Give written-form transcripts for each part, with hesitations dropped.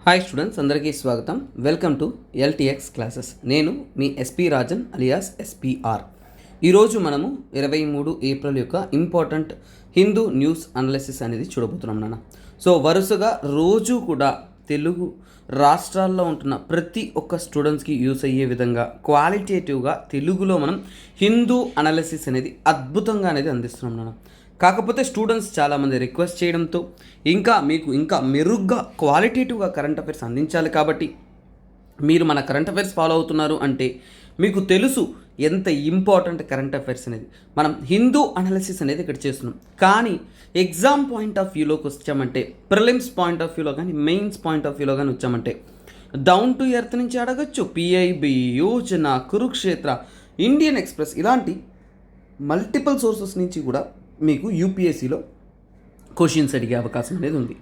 Hi students, అందరికీ స్వాగతం. Welcome to LTX classes. నేను మీ ఎస్పీ రాజన్ అలియాస్ ఎస్పీఆర్. ఈరోజు మనము 23 ఏప్రిల్ యొక్క ఇంపార్టెంట్ హిందూ న్యూస్ అనాలిసిస్ అనేది చూడబోతున్నాం నాన్న. సో వరుసగా రోజు కూడా తెలుగు రాష్ట్రాల్లో ఉంటున్న ప్రతి ఒక్క స్టూడెంట్స్కి యూస్ అయ్యే విధంగా క్వాలిటేటివ్గా తెలుగులో మనం హిందూ అనాలిసిస్ అనేది అద్భుతంగా అనేది అందిస్తున్నాం నాన్న. కాకపోతే స్టూడెంట్స్ చాలామంది రిక్వెస్ట్ చేయడంతో ఇంకా మెరుగ్గా క్వాలిటేటివ్గా కరెంట్ అఫైర్స్ అందించాలి. కాబట్టి మీరు మన కరెంట్ అఫైర్స్ ఫాలో అవుతున్నారు అంటే మీకు తెలుసు ఎంత ఇంపార్టెంట్ కరెంట్ అఫైర్స్ అనేది. మనం హిందూ అనాలిసిస్ అనేది ఇక్కడ చేస్తున్నాం. కానీ ఎగ్జామ్ పాయింట్ ఆఫ్ వ్యూలోకి వచ్చామంటే, ప్రిలిమ్స్ పాయింట్ ఆఫ్ వ్యూలో కానీ మెయిన్స్ పాయింట్ ఆఫ్ వ్యూలో కానీ వచ్చామంటే డౌన్ టు ఎర్త్ నుంచి అడగచ్చు. PIB, Yojana, Kurukshetra, Indian express ఇలాంటి మల్టిపుల్ సోర్సెస్ నుంచి కూడా మీకు యూపీఎస్సీలో క్వశ్చన్స్ అడిగే అవకాశం అనేది ఉంది.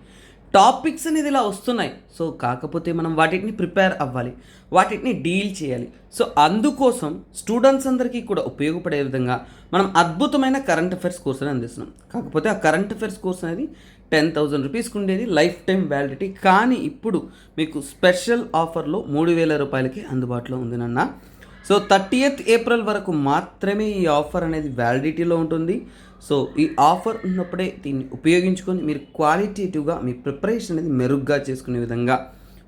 టాపిక్స్ అనేది ఇలా వస్తున్నాయి. సో కాకపోతే మనం వాటిని ప్రిపేర్ అవ్వాలి, వాటిని డీల్ చేయాలి. సో అందుకోసం స్టూడెంట్స్ అందరికీ కూడా ఉపయోగపడే విధంగా మనం అద్భుతమైన కరెంట్ అఫైర్స్ కోర్స్ అనేది అందిస్తున్నాం. కాకపోతే ఆ కరెంట్ అఫైర్స్ కోర్స్ అనేది 10,000 రూపీస్కి ఉండేది, లైఫ్ టైం వ్యాలిడిటీ. కానీ ఇప్పుడు మీకు స్పెషల్ ఆఫర్లో 3,000 రూపాయలకి అందుబాటులో ఉంది నాన్న. సో 30th ఏప్రిల్ వరకు మాత్రమే ఈ ఆఫర్ అనేది వ్యాలిడిటీలో ఉంటుంది. సో ఈ ఆఫర్ ఉన్నప్పుడే దీన్ని ఉపయోగించుకొని మీరు క్వాలిటేటివ్గా మీ ప్రిపరేషన్ అనేది మెరుగ్గా చేసుకునే విధంగా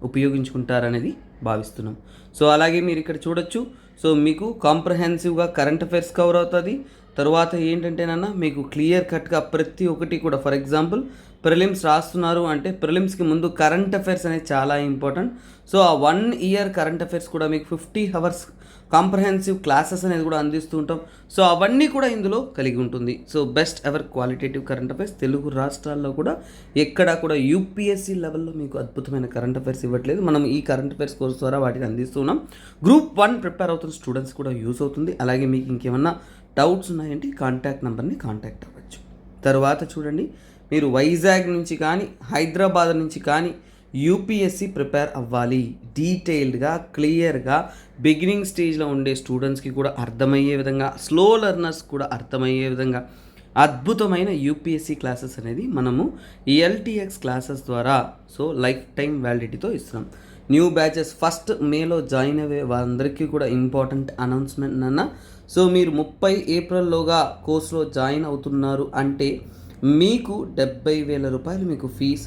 ఉపయోగించుకుంటారనేది భావిస్తున్నాం. సో అలాగే మీరు ఇక్కడ చూడొచ్చు. సో మీకు కాంప్రహెన్సివ్గా కరెంట్ అఫైర్స్ కవర్ అవుతుంది. తర్వాత ఏంటంటేనన్నా మీకు క్లియర్ కట్గా ప్రతి ఒక్కటి కూడా, ఫర్ ఎగ్జాంపుల్ ప్రిలిమ్స్ రాస్తున్నారు అంటే ప్రిలిమ్స్కి ముందు కరెంట్ అఫైర్స్ అనేది చాలా ఇంపార్టెంట్. సో ఆ 1 year కరెంట్ అఫైర్స్ కూడా మీకు 50 hours కాంప్రహెన్సివ్ క్లాసెస్ అనేది కూడా అందిస్తూ ఉంటాం. సో అవన్నీ కూడా ఇందులో కలిగి ఉంటుంది. So best ever qualitative current affairs Telugu రాష్ట్రాల్లో కూడా ఎక్కడా కూడా యూపీఎస్సీ లెవెల్లో మీకు అద్భుతమైన కరెంట్ అఫైర్స్ ఇవ్వట్లేదు. మనం ఈ కరెంట్ అఫైర్స్ కోర్స్ ద్వారా వాటిని అందిస్తున్నాం. Group 1 ప్రిపేర్ అవుతున్న స్టూడెంట్స్ కూడా యూస్ అవుతుంది. అలాగే మీకు ఇంకేమన్నా డౌట్స్ ఉన్నాయంటే కాంటాక్ట్ నెంబర్ని కాంటాక్ట్ అవ్వచ్చు. తర్వాత చూడండి, మీరు వైజాగ్ నుంచి కానీ హైదరాబాద్ నుంచి కానీ యూపీఎస్సీ ప్రిపేర్ అవ్వాలి, డీటెయిల్డ్గా క్లియర్గా బిగినింగ్ స్టేజ్లో ఉండే స్టూడెంట్స్కి కూడా అర్థమయ్యే విధంగా, స్లో లెర్నర్స్ కూడా అర్థమయ్యే విధంగా అద్భుతమైన యూపీఎస్సీ క్లాసెస్ అనేది మనము ఎల్టీఎక్స్ క్లాసెస్ ద్వారా సో లైఫ్ టైం వ్యాలిడిటీతో ఇస్తున్నాం. న్యూ బ్యాచెస్ 1st మేలో జాయిన్ అయ్యే వాళ్ళందరికీ కూడా ఇంపార్టెంట్ అనౌన్స్మెంట్ అన్న. సో మీరు 30 ఏప్రిల్లోగా కోర్సులో జాయిన్ అవుతున్నారు అంటే మీకు 70,000 రూపాయలు మీకు ఫీజ్,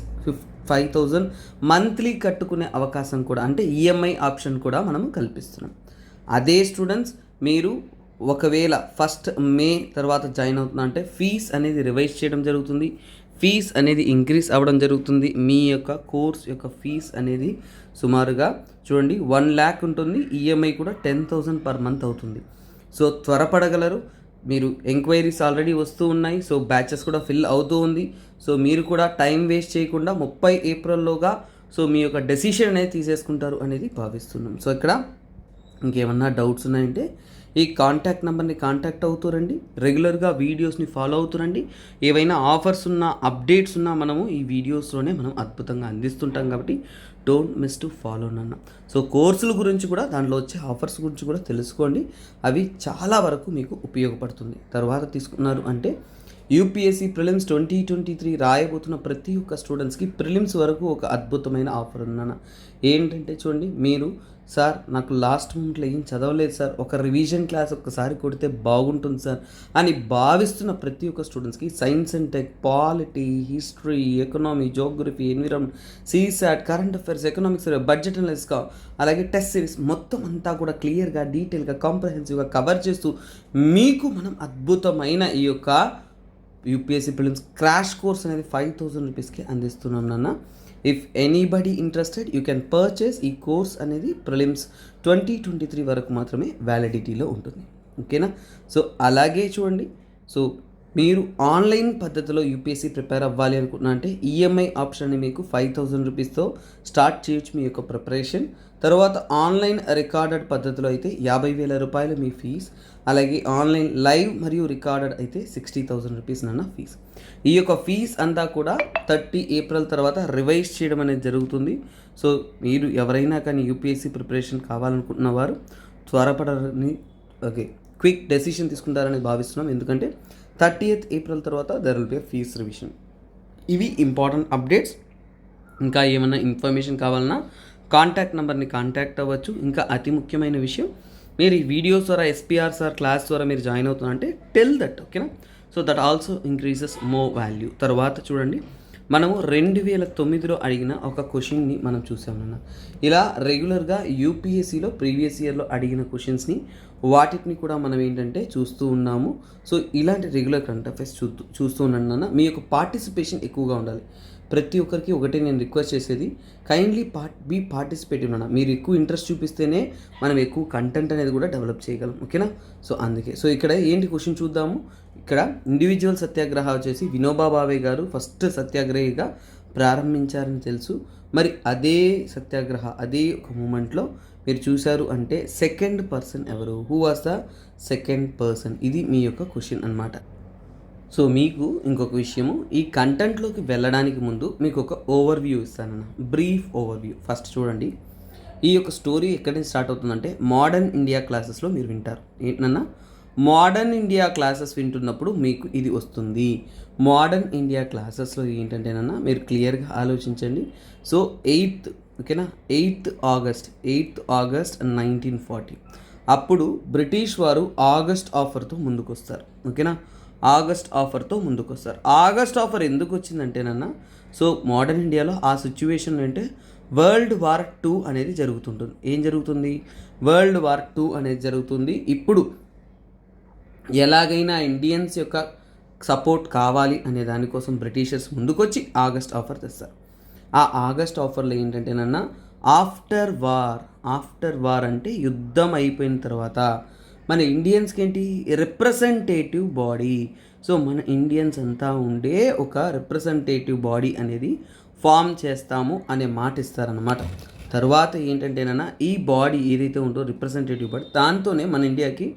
5,000 మంత్లీ కట్టుకునే అవకాశం కూడా, అంటే ఈఎంఐ ఆప్షన్ కూడా మనము కల్పిస్తున్నాం. అదే స్టూడెంట్స్ మీరు ఒకవేళ 1st మే తర్వాత జాయిన్ అవుతున్నా అంటే ఫీజ్ అనేది రివైజ్ చేయడం జరుగుతుంది, ఫీజ్ అనేది ఇంక్రీజ్ అవ్వడం జరుగుతుంది. మీ యొక్క కోర్స్ యొక్క ఫీజ్ అనేది సుమారుగా చూడండి 1 lakh ఉంటుంది, ఈఎంఐ కూడా 10,000 per month అవుతుంది. సో త్వరపడగలరు. మీరు ఎంక్వైరీస్ ఆల్రెడీ వస్తూ ఉన్నాయి. సో బ్యాచెస్ కూడా ఫిల్ అవుతూ ఉంది. సో మీరు కూడా టైం వేస్ట్ చేయకుండా 30 ఏప్రిల్లోగా సో మీ యొక్క డెసిషన్ అనేది తీసేసుకుంటారు అనేది భావిస్తున్నాం. సో ఇక్కడ ఇంకేమన్నా డౌట్స్ ఉన్నాయంటే ఈ కాంటాక్ట్ నెంబర్ని కాంటాక్ట్ అవుతారండి. రెగ్యులర్గా వీడియోస్ని ఫాలో అవుతారండి. ఏవైనా ఆఫర్స్ ఉన్నా, అప్డేట్స్ ఉన్నా మనము ఈ వీడియోస్లోనే మనం అద్భుతంగా అందిస్తుంటాం. కాబట్టి డోంట్ మిస్ టు ఫాలో నాన్న. సో కోర్సుల గురించి కూడా, దాంట్లో వచ్చే ఆఫర్స్ గురించి కూడా తెలుసుకోండి. అవి చాలా వరకు మీకు ఉపయోగపడుతుంది. తర్వాత తీసుకున్నారు అంటే యూపీఎస్సీ ప్రిలిమ్స్ 2023 రాయబోతున్న ప్రతి ఒక్క స్టూడెంట్స్కి ప్రిలిమ్స్ వరకు ఒక అద్భుతమైన ఆఫర్ ఉందన్న. ఏంటంటే చూడండి, మీరు సార్ నాకు లాస్ట్ మూమెంట్లో ఏం చదవలేదు సార్, ఒక రివిజన్ క్లాస్ ఒక్కసారి కొడితే బాగుంటుంది సార్ అని భావిస్తున్న ప్రతి ఒక్క స్టూడెంట్స్కి science and tech, polity, history, economy, geography, environment, CSAT, current affairs, economics, budget analysis, అలాగే టెస్ట్ సిరీస్ మొత్తం అంతా కూడా క్లియర్గా, డీటెయిల్గా, కాంప్రహెన్సివ్గా కవర్ చేస్తూ మీకు మనం అద్భుతమైన ఈ యొక్క యూపీఎస్సీ ప్రిలిమ్స్ క్రాష్ కోర్స్ అనేది 5,000 రూపీస్కి అందిస్తున్నాం నాన్న. If anybody interested you can purchase. ఈ కోర్స్ అనేది ప్రిలిమ్స్ 2023 వరకు మాత్రమే వ్యాలిడిటీలో ఉంటుంది. ఓకేనా? సో అలాగే చూడండి, సో మీరు ఆన్లైన్ పద్ధతిలో యూపీఎస్సీ ప్రిపేర్ అవ్వాలి అనుకున్నా అంటే ఈఎంఐ ఆప్షన్ని మీకు 5,000 రూపీస్తో స్టార్ట్ చేయొచ్చు మీ యొక్క ప్రిపరేషన్. తర్వాత ఆన్లైన్ రికార్డెడ్ పద్ధతిలో అయితే 50,000 రూపాయలు మీ ఫీజ్. అలాగే ఆన్లైన్ లైవ్ మరియు రికార్డెడ్ అయితే 60,000 రూపీస్ నాన్న ఫీజ్. ఈ యొక్క ఫీజ్ అంతా కూడా 30 ఏప్రిల్ తర్వాత రివైజ్ చేయడం అనేది జరుగుతుంది. సో మీరు ఎవరైనా కానీ యూపీఎస్సీ ప్రిపరేషన్ కావాలనుకుంటున్న వారు త్వరపడని క్విక్ డెసిషన్ తీసుకుంటారని భావిస్తున్నాం. ఎందుకంటే 30th ఏప్రిల్ తర్వాత there will be fees revision. ఇవి ఇంపార్టెంట్ అప్డేట్స్. ఇంకా ఏమైనా ఇన్ఫర్మేషన్ కావాలన్నా కాంటాక్ట్ నెంబర్ని కాంటాక్ట్ అవ్వచ్చు. ఇంకా అతి ముఖ్యమైన విషయం, మీరు ఈ వీడియోస్ ద్వారా ఎస్పీఆర్ సార్ క్లాస్ ద్వారా మీరు జాయిన్ అవుతున్నారంటే టెల్ దట్, ఓకేనా. So that also increases more value. తర్వాత చూడండి, మనము 2009లో అడిగిన ఒక క్వశ్చన్ని మనం చూసామన్న. ఇలా రెగ్యులర్గా యూపీఎస్సీలో ప్రీవియస్ ఇయర్లో అడిగిన క్వశ్చన్స్ని వాటిని కూడా మనం ఏంటంటే చూస్తూ ఉన్నాము. సో ఇలాంటి రెగ్యులర్ కరెంట్ అఫైర్స్ చూస్తూ ఉన్నాను. మీ యొక్క పార్టిసిపేషన్ ఎక్కువగా ఉండాలి. ప్రతి ఒక్కరికి ఒకటే నేను రిక్వెస్ట్ చేసేది, కైండ్లీ బీ పార్టిసిపేటివ్ అన్న. మీరు ఎక్కువ ఇంట్రెస్ట్ చూపిస్తేనే మనం ఎక్కువ కంటెంట్ అనేది కూడా డెవలప్ చేయగలం, ఓకేనా. సో అందుకే సో ఇక్కడ ఏంటి క్వశ్చన్ చూద్దాము. ఇక్కడ ఇండివిజువల్ సత్యాగ్రహ వచ్చేసి వినోబా భావే గారు ఫస్ట్ సత్యాగ్రహిగా ప్రారంభించారని తెలుసు. మరి అదే సత్యాగ్రహ అదే ఒక మూమెంట్లో మీరు చూశారు అంటే సెకండ్ పర్సన్ ఎవరు, who was the second person, ఇది మీ యొక్క క్వశ్చన్ అనమాట. సో మీకు ఇంకొక విషయము, ఈ కంటెంట్లోకి వెళ్ళడానికి ముందు మీకు ఒక ఓవర్వ్యూ ఇస్తానన్న, బ్రీఫ్ ఓవర్వ్యూ. ఫస్ట్ చూడండి, ఈ యొక్క స్టోరీ ఎక్కడి నుంచి స్టార్ట్ అవుతుందంటే మోడర్న్ ఇండియా క్లాసెస్లో మీరు వింటారు. ఏంటన్నా, మోడర్న్ ఇండియా క్లాసెస్ వింటున్నప్పుడు మీకు ఇది వస్తుంది. మోడర్న్ ఇండియా క్లాసెస్లో ఏంటంటేనన్నా మీరు క్లియర్గా ఆలోచించండి. సో 8th, ఓకేనా, 8th ఆగస్ట్ 1940 అప్పుడు బ్రిటిష్ వారు ఆగస్ట్ ఆఫర్తో ముందుకు వస్తారు, ఓకేనా. ఆగస్ట్ ఆఫర్తో ముందుకు వస్తారు. ఆగస్ట్ ఆఫర్ ఎందుకు వచ్చిందంటేనన్నా, సో మోడర్న్ ఇండియాలో ఆ సిచ్యువేషన్ అంటే వరల్డ్ వార్ 2 అనేది జరుగుతుంటుంది. ఏం జరుగుతుంది? వరల్డ్ వార్ 2 అనేది జరుగుతుంది. ఇప్పుడు ఎలాగైనా ఇండియన్స్ యొక్క సపోర్ట్ కావాలి అనే దానికోసం బ్రిటిషర్స్ ముందుకొచ్చి ఆగస్ట్ ఆఫర్ తెస్తారు. ఆ ఆగస్ట్ ఆఫర్లో ఏంటంటేనన్నా ఆఫ్టర్ వార్ అంటే యుద్ధం అయిపోయిన తర్వాత మన ఇండియన్స్కి ఏంటి, రిప్రజెంటేటివ్ బాడీ. సో మన ఇండియన్స్ అంతా ఉండే ఒక రిప్రజెంటేటివ్ బాడీ అనేది ఫామ్ చేస్తాము అనే మాట ఇస్తారన్నమాట. తర్వాత ఏంటంటేనన్నా ఈ బాడీ ఏదైతే ఉందో రిప్రజెంటేటివ్ బాడీ, దాంతోనే మన ఇండియాకి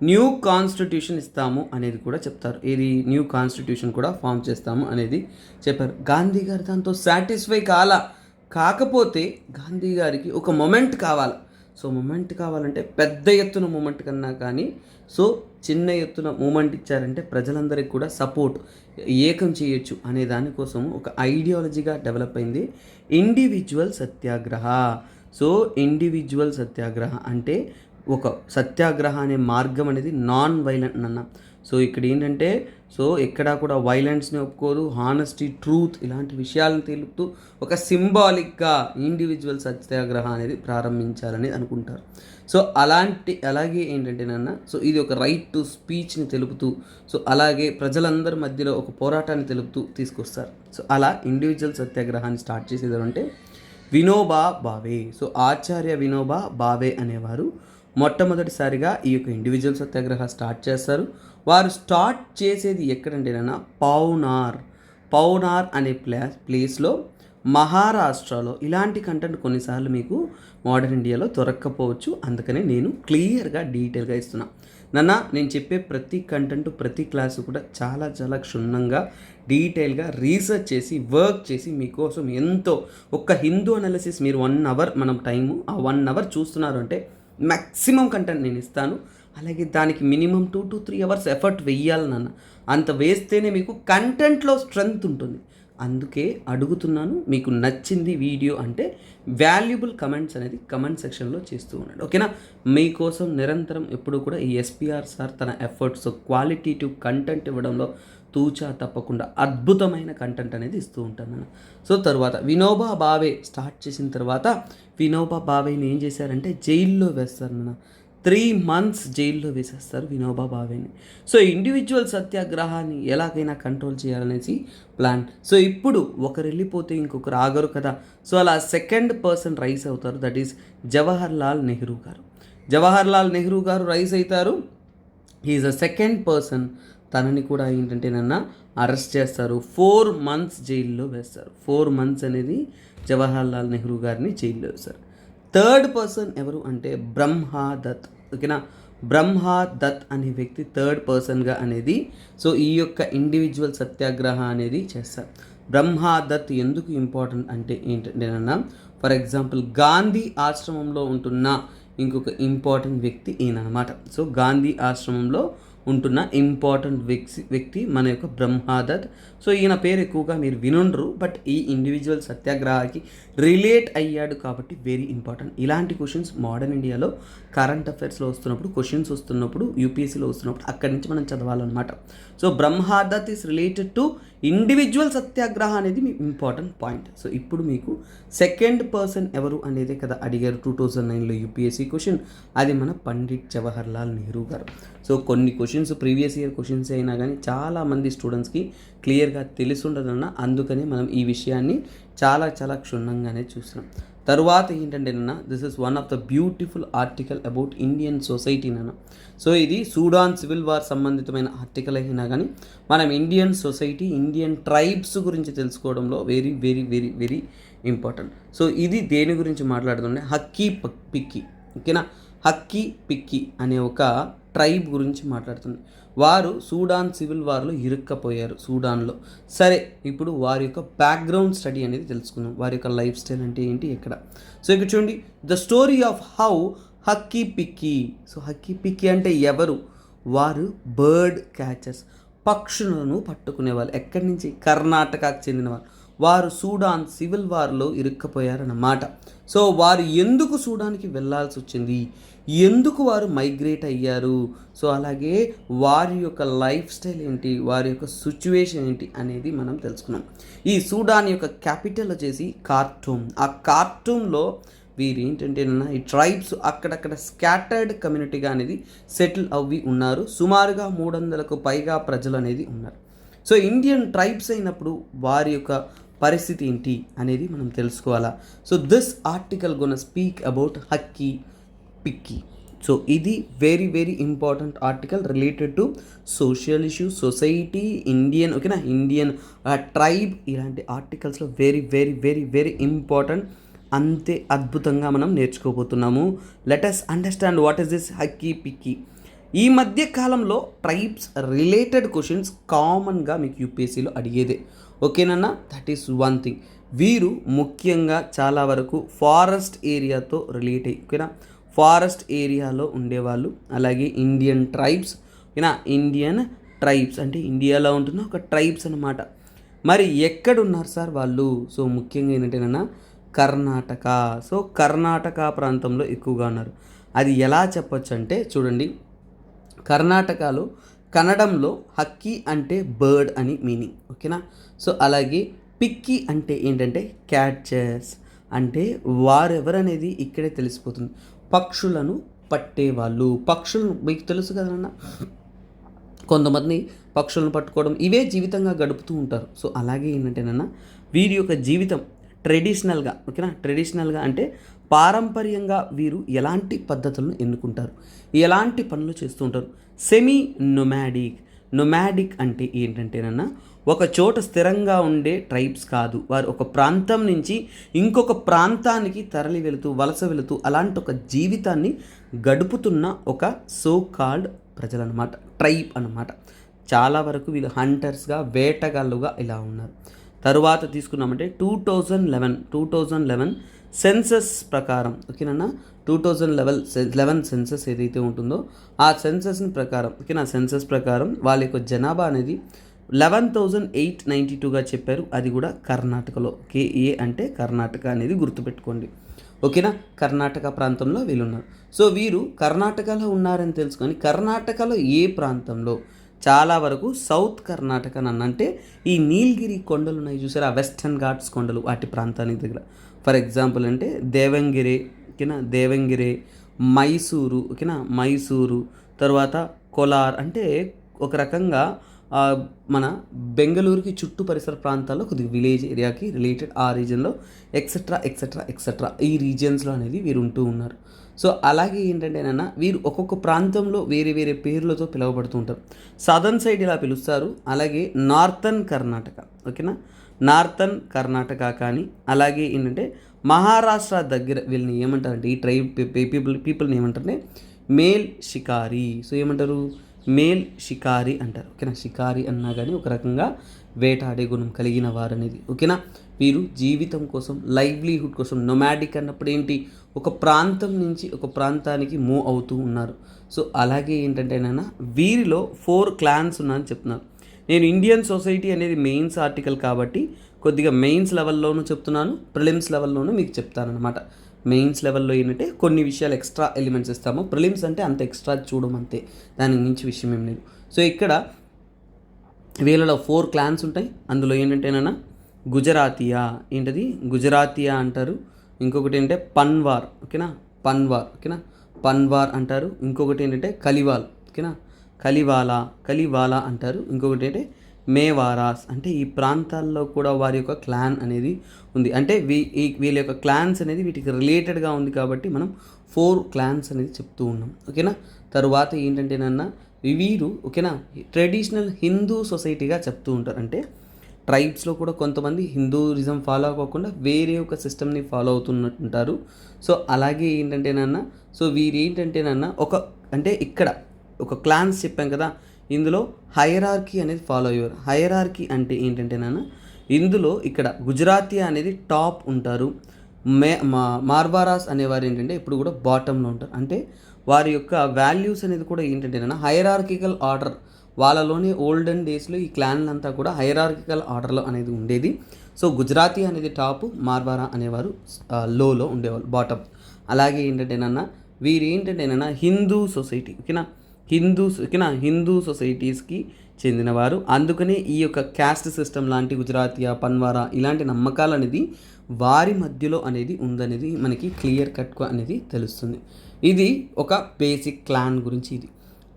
న్యూ కాన్స్టిట్యూషన్ ఇస్తాము అనేది కూడా చెప్తారు. ఇది న్యూ కాన్స్టిట్యూషన్ కూడా ఫామ్ చేస్తాము అనేది చెప్పారు. గాంధీ గారు దాంతో సాటిస్ఫై కాకపోతే గాంధీ గారికి ఒక మొమెంట్ కావాలి. సో మొమెంట్ కావాలంటే పెద్ద ఎత్తున మూమెంట్ కన్నా కానీ సో చిన్న ఎత్తున మూమెంట్ ఇచ్చారంటే ప్రజలందరికీ కూడా సపోర్ట్ ఏకం చేయొచ్చు అనే దానికోసం ఒక ఐడియాలజీగా డెవలప్ అయింది ఇండివిజువల్ సత్యాగ్రహ. సో ఇండివిజువల్ సత్యాగ్రహ అంటే ఒక సత్యాగ్రహ అనే మార్గం అనేది నాన్ వైలెంట్ అన్న. సో ఇక్కడ ఏంటంటే సో ఎక్కడా కూడా వైలెన్స్ని ఒప్పుకోదు, హానెస్టీ, ట్రూత్ ఇలాంటి విషయాలను తెలుపుతూ ఒక సింబాలిక్గా ఇండివిజువల్ సత్యాగ్రహ అనేది ప్రారంభించాలని అనుకుంటారు. సో అలాగే ఏంటంటేనన్నా సో ఇది ఒక రైట్ టు స్పీచ్ని తెలుపుతూ సో అలాగే ప్రజలందరి మధ్యలో ఒక పోరాటాన్ని తెలుపుతూ తీసుకొస్తారు. సో అలా ఇండివిజువల్ సత్యాగ్రహాన్ని స్టార్ట్ చేసేది అంటే వినోబా భావే. సో ఆచార్య వినోబా భావే అనేవారు మొట్టమొదటిసారిగా ఈ యొక్క ఇండివిజువల్ సత్యాగ్రహ స్టార్ట్ చేస్తారు. వారు స్టార్ట్ చేసేది ఎక్కడంటేనన్నా పౌనార్ అనే ప్లేస్లో మహారాష్ట్రలో. ఇలాంటి కంటెంట్ కొన్నిసార్లు మీకు మోడర్న్ ఇండియాలో దొరక్కపోవచ్చు, అందుకనే నేను క్లియర్గా డీటెయిల్గా ఇస్తున్నా. నేను చెప్పే ప్రతి కంటెంట్ ప్రతి క్లాసు కూడా చాలా చాలా క్షుణ్ణంగా డీటెయిల్గా రీసెర్చ్ చేసి వర్క్ చేసి మీకోసం ఎంతో ఒక్క హిందూ అనాలిసిస్ మీరు 1 hour మనం టైము ఆ 1 hour చూస్తున్నారు అంటే మ్యాక్సిమం కంటెంట్ నేను ఇస్తాను. అలాగే దానికి మినిమం 2 to 3 hours ఎఫర్ట్ వెయ్యాలి నాన్న. అంత వేస్తేనే మీకు కంటెంట్లో స్ట్రెంగ్త్ ఉంటుంది. అందుకే అడుగుతున్నాను, మీకు నచ్చింది వీడియో అంటే వాల్యుబుల్ కమెంట్స్ అనేది కమెంట్ సెక్షన్లో చేస్తూ ఉన్నాడు, ఓకేనా. మీకోసం నిరంతరం ఎప్పుడు కూడా ఈ ఎస్పీఆర్ సార్ తన ఎఫర్ట్స్ క్వాలిటేటివ్ కంటెంట్ ఇవ్వడంలో తూచా తప్పకుండా అద్భుతమైన కంటెంట్ అనేది ఇస్తూ ఉంటాను. సో తర్వాత వినోబా భావే స్టార్ట్ చేసిన తర్వాత వినోబా భావేని ఏం చేశారంటే జైల్లో వేస్తారు 3 months జైల్లో వేసేస్తారు వినోబా భావేని. సో ఇండివిజువల్ సత్యాగ్రహాన్ని ఎలాగైనా కంట్రోల్ చేయాలనేసి ప్లాన్. సో ఇప్పుడు ఒకరు వెళ్ళిపోతే ఇంకొకరు ఆగరు కదా. సో అలా సెకండ్ పర్సన్ రైస్ అవుతారు, దట్ ఈస్ జవహర్లాల్ నెహ్రూ గారు రైస్ అవుతారు. He is a second person. తనని కూడా ఏంటంటేనన్నా అరెస్ట్ చేస్తారు, 4 months జైల్లో వేస్తారు. 4 months అనేది జవహర్లాల్ నెహ్రూ గారిని జైల్లో వేస్తారు. థర్డ్ పర్సన్ ఎవరు అంటే బ్రహ్మదత్, ఓకేనా. బ్రహ్మదత్ అనే వ్యక్తి థర్డ్ పర్సన్గా అనేది సో ఈ యొక్క ఇండివిజువల్ సత్యాగ్రహ అనేది చేస్తారు. బ్రహ్మదత్ ఎందుకు ఇంపార్టెంట్ అంటే ఏంటంటేనన్నా, ఫర్ ఎగ్జాంపుల్ గాంధీ ఆశ్రమంలో ఉంటున్న ఇంకొక ఇంపార్టెంట్ వ్యక్తి ఈయన అనమాట. సో గాంధీ ఆశ్రమంలో ఉంటున్న ఇంపార్టెంట్ వ్యక్తి మన యొక్క బ్రహ్మదత్. సో ఈయన పేరు ఎక్కువగా మీరు వినుండ్రు, బట్ ఈ ఇండివిజువల్ సత్యాగ్రహకి రిలేట్ అయ్యాడు కాబట్టి వెరీ ఇంపార్టెంట్. ఇలాంటి క్వశ్చన్స్ మోడర్న్ ఇండియాలో కరెంట్ అఫైర్స్లో వస్తున్నప్పుడు, క్వశ్చన్స్ వస్తున్నప్పుడు, యూపీఎస్సీలో వస్తున్నప్పుడు అక్కడి నుంచి మనం చదవాలన్నమాట. So Brahmadatt is related to individual satyagraha అనేది మీ ఇంపార్టెంట్ పాయింట్. సో ఇప్పుడు మీకు సెకండ్ పర్సన్ ఎవరు అనేది కదా అడిగారు 2009లో యూపీఎస్సీ క్వశ్చన్. అది మన పండిట్ జవహర్ లాల్ నెహ్రూ గారు. సో కొన్ని క్వశ్చన్స్ ప్రీవియస్ ఇయర్ క్వశ్చన్స్ అయినా కానీ చాలామంది స్టూడెంట్స్కి క్లియర్గా తెలిసి ఉండదన్న, అందుకని మనం ఈ విషయాన్ని చాలా చాలా క్షుణ్ణంగానే చూస్తున్నాం. తర్వాత ఏంటంటే this is one of the beautiful article about Indian society నాన్న. సో ఇది సూడాన్ సివిల్ వార్ సంబంధితమైన ఆర్టికల్ అయినా కానీ మనం ఇండియన్ సొసైటీ, ఇండియన్ ట్రైబ్స్ గురించి తెలుసుకోవడంలో very very very very important. So ఇది దేని గురించి మాట్లాడుతుండే, హక్కీ పిక్కీ, ఓకేనా. హక్కీ పిక్కీ అనే ఒక ట్రైబ్ గురించి మాట్లాడుతుంది. వారు సూడాన్ సివిల్ వార్లో ఇరుక్కపోయారు సూడాన్లో. సరే, ఇప్పుడు వారి యొక్క బ్యాక్గ్రౌండ్ స్టడీ అనేది తెలుసుకుందాం. వారి యొక్క లైఫ్ స్టైల్ అంటే ఏంటి, ఎక్కడ. సో ఇక్కడ చూడండి, the story of how Hakki Pikki. So Hakki Pikki అంటే ఎవరు, వారు బర్డ్ క్యాచర్స్, పక్షులను పట్టుకునేవాళ్ళు. ఎక్కడి నుంచి, కర్ణాటకకు చెందినవారు. వారు సూడాన్ సివిల్ వార్లో ఇరుక్కపోయారన్నమాట. సో వారు ఎందుకు సూడాన్కి వెళ్ళాల్సి వచ్చింది, ఎందుకు వారు మైగ్రేట్ అయ్యారు, సో అలాగే వారి యొక్క లైఫ్ స్టైల్ ఏంటి, వారి యొక్క సిచ్యువేషన్ ఏంటి అనేది మనం తెలుసుకున్నాం. ఈ సూడాన్ యొక్క క్యాపిటల్ వచ్చేసి ఖార్టూమ్. ఆ ఖార్టూమ్లో వీరు ఏంటంటే ఈ ట్రైబ్స్ అక్కడక్కడ స్కాటర్డ్ కమ్యూనిటీగా అనేది సెటిల్ అవ్వి ఉన్నారు. సుమారుగా 300కు పైగా ప్రజలు అనేది ఉన్నారు. సో ఇండియన్ ట్రైబ్స్ అయినప్పుడు వారి యొక్క పరిస్థితి ఏంటి అనేది మనం తెలుసుకోవాలా. So this article gonna speak about Hakki Pikki. So ఇది very very important article related to social issues, society, Indian, ఓకేనా, ఇండియన్ ట్రైబ్. ఇలాంటి ఆర్టికల్స్లో very very very very important. అంతే అద్భుతంగా మనం నేర్చుకోబోతున్నాము. Let us understand what is this Hakki Pikki. ఈ మధ్య కాలంలో ట్రైబ్స్ రిలేటెడ్ క్వశ్చన్స్ కామన్గా మీకు యూపీఎస్సీలో అడిగేదే, ఓకేనన్నా. That is one thing. వీరు ముఖ్యంగా చాలా వరకు ఫారెస్ట్ ఏరియాతో రిలేట్ అయ్యి, ఓకేనా, ఫారెస్ట్ ఏరియాలో ఉండేవాళ్ళు. అలాగే ఇండియన్ ట్రైబ్స్, ఓకేనా. ఇండియన్ ట్రైబ్స్ అంటే ఇండియాలో ఉంటున్న ఒక ట్రైబ్స్ అన్నమాట. మరి ఎక్కడున్నారు సార్ వాళ్ళు? సో ముఖ్యంగా ఏంటంటేనన్నా కర్ణాటక. సో కర్ణాటక ప్రాంతంలో ఎక్కువగా ఉన్నారు. అది ఎలా చెప్పొచ్చు అంటే చూడండి, కర్ణాటకలో కన్నడంలో హక్కీ అంటే బర్డ్ అని మీనింగ్, ఓకేనా. సో అలాగే పిక్కీ అంటే ఏంటంటే క్యాచర్స్, అంటే వారెవరనేది ఇక్కడే తెలిసిపోతుంది. పక్షులను పట్టేవాళ్ళు. పక్షులను మీకు తెలుసు కదన్నా, కొంతమంది పక్షులను పట్టుకోవడం ఇవే జీవితంగా గడుపుతూ ఉంటారు. సో అలాగే ఏంటంటేనన్నా వీరి యొక్క జీవితం ట్రెడిషనల్గా, ఓకేనా, ట్రెడిషనల్గా అంటే పారంపర్యంగా వీరు ఎలాంటి పద్ధతులను ఎన్నుకుంటారు, ఎలాంటి పనులు చేస్తూ ఉంటారు. Semi nomadic. నొమాడిక్ అంటే ఏంటంటేనన్నా ఒక చోట స్థిరంగా ఉండే ట్రైబ్స్ కాదు. వారు ఒక ప్రాంతం నుంచి ఇంకొక ప్రాంతానికి తరలి వెళుతూ, వలస వెళుతూ అలాంటి ఒక జీవితాన్ని గడుపుతున్న ఒక సో కాల్డ్ ప్రజలు అనమాట, ట్రైబ్ అనమాట. చాలా వరకు వీళ్ళు హంటర్స్గా, వేటగాళ్ళుగా ఇలా ఉన్నారు. తరువాత తీసుకున్నామంటే 2011 సెన్సస్ ప్రకారం, ఓకేనా, 2011 సెన్సస్ ఏదైతే ఉంటుందో ఆ సెన్సస్ ప్రకారం, ఓకేనా, సెన్సస్ ప్రకారం వాళ్ళ యొక్క జనాభా అనేది 11,892గా చెప్పారు. అది కూడా కర్ణాటకలో. కేఏ అంటే కర్ణాటక అనేది గుర్తుపెట్టుకోండి, ఓకేనా. కర్ణాటక ప్రాంతంలో వీళ్ళు ఉన్నారు. సో వీరు కర్ణాటకలో ఉన్నారని తెలుసుకొని కర్ణాటకలో ఏ ప్రాంతంలో, చాలా వరకు సౌత్ కర్ణాటక అంటే ఈ నీలగిరి కొండలు ఉన్నాయి చూసారా, వెస్టర్న్ ఘాట్స్ కొండలు, వాటి ప్రాంతానికి దగ్గర. ఫర్ ఎగ్జాంపుల్ అంటే దేవంగిరి, ఓకేనా, దేవంగిరి, మైసూరు, ఓకేనా, మైసూరు, తర్వాత కోలార్ అంటే ఒక రకంగా మన బెంగళూరుకి చుట్టూ పరిసర ప్రాంతాల్లో కొద్దిగా విలేజ్ ఏరియాకి రిలేటెడ్ ఆ రీజన్లో ఎక్సెట్రా ఎక్సెట్రా ఎక్సెట్రా ఈ రీజియన్స్లో అనేది వీరు ఉంటూ ఉన్నారు. సో అలాగే ఏంటంటేనన్నా వీరు ఒక్కొక్క ప్రాంతంలో వేరే వేరే పేర్లతో పిలువబడుతూ ఉంటారు. సదర్న్ సైడ్ ఇలా పిలుస్తారు, అలాగే నార్థన్ కర్ణాటక, ఓకేనా, నార్థన్ కర్ణాటక కానీ, అలాగే ఏంటంటే మహారాష్ట్ర దగ్గర వీళ్ళని ఏమంటారంటే ఈ ట్రైబ్ పీపుల్ని ఏమంటారంటే మేల్ షికారి. సో ఏమంటారు, మేల్ షికారి అంటారు, ఓకేనా. షికారి అన్నా కానీ ఒక రకంగా వేటాడే గుణం కలిగిన వారు అనేది. ఓకేనా, వీరు జీవితం కోసం, లైవ్లీహుడ్ కోసం నొమాడిక్ అన్నప్పుడు ఏంటి, ఒక ప్రాంతం నుంచి ఒక ప్రాంతానికి మూవ్ అవుతూ ఉన్నారు. సో అలాగే ఏంటంటేనైనా వీరిలో 4 క్లాన్స్ ఉన్నాయని చెప్తున్నారు. నేను ఇండియన్ సొసైటీ అనేది మెయిన్స్ ఆర్టికల్ కాబట్టి కొద్దిగా మెయిన్స్ లెవెల్లోనూ చెప్తున్నాను, ప్రిలిమ్స్ లెవెల్లోనూ మీకు చెప్తానమాట. మెయిన్స్ లెవెల్లో ఏంటంటే కొన్ని విషయాలు ఎక్స్ట్రా ఎలిమెంట్స్ ఇస్తాము, ప్రిలిమ్స్ అంటే అంత ఎక్స్ట్రా చూడమంతే, దానికి మించి విషయం ఏం లేదు. సో ఇక్కడ వీళ్ళలో 4 క్లాన్స్ ఉంటాయి. అందులో ఏంటంటేనన్నా గుజరాతీయా, ఏంటది గుజరాతీయా అంటారు. ఇంకొకటి ఏంటంటే పన్వార్, ఓకేనా, పన్వార్, ఓకేనా, పన్వార్ అంటారు. ఇంకొకటి ఏంటంటే కలివాల్, ఓకేనా, కలివాలా అంటారు. ఇంకొకటి ఏంటంటే మేవారాస్, అంటే ఈ ప్రాంతాల్లో కూడా వారి యొక్క క్లాన్ అనేది ఉంది. అంటే వీళ్ళ యొక్క క్లాన్స్ అనేది వీటికి రిలేటెడ్గా ఉంది కాబట్టి మనం 4 క్లాన్స్ అనేది చెప్తూ ఉన్నాం. ఓకేనా, తరువాత ఏంటంటేనన్నా వీరు, ఓకేనా, ట్రెడిషనల్ హిందూ సొసైటీగా చెప్తూ ఉంటారు. అంటే ట్రైబ్స్లో కూడా కొంతమంది హిందూయిజం ఫాలో అవ్వకుండా వేరే ఒక సిస్టమ్ని ఫాలో అవుతుంటారు. సో అలాగే ఏంటంటేనన్నా, సో వీరు ఏంటంటేనన్నా అంటే ఇక్కడ ఒక క్లాన్స్ చెప్పాం కదా, ఇందులో హైరార్కీ అనేది ఫాలో అయ్యారు. హైరార్కీ అంటే ఏంటంటేనన్నా ఇందులో ఇక్కడ గుజరాతీ అనేది టాప్ ఉంటారు, మార్వారాస్ అనేవారు ఏంటంటే ఇప్పుడు కూడా బాటంలో ఉంటారు. అంటే వారి యొక్క వాల్యూస్ అనేది కూడా ఏంటంటేనన్నా హైరార్కికల్ ఆర్డర్, వాళ్ళలోనే ఓల్డెన్ డేస్లో ఈ క్లాన్లంతా కూడా హైరార్కికల్ ఆర్డర్లో అనేది ఉండేది. సో గుజరాతీ అనేది టాప్, మార్వారా అనేవారు లోలో ఉండేవాళ్ళు, బాటమ్. అలాగే ఏంటంటేనన్నా వీరు ఏంటంటేనన్నా హిందూ సొసైటీ, ఓకేనా, హిందూ సొసైటీస్కి చెందినవారు. అందుకనే ఈ యొక్క క్యాస్ట్ సిస్టమ్ లాంటి గుజరాతీయా, పన్వారా ఇలాంటి నమ్మకాలు అనేది వారి మధ్యలో అనేది ఉందనేది మనకి క్లియర్ కట్గా అనేది తెలుస్తుంది. ఇది ఒక బేసిక్ క్లాన్ గురించి. ఇది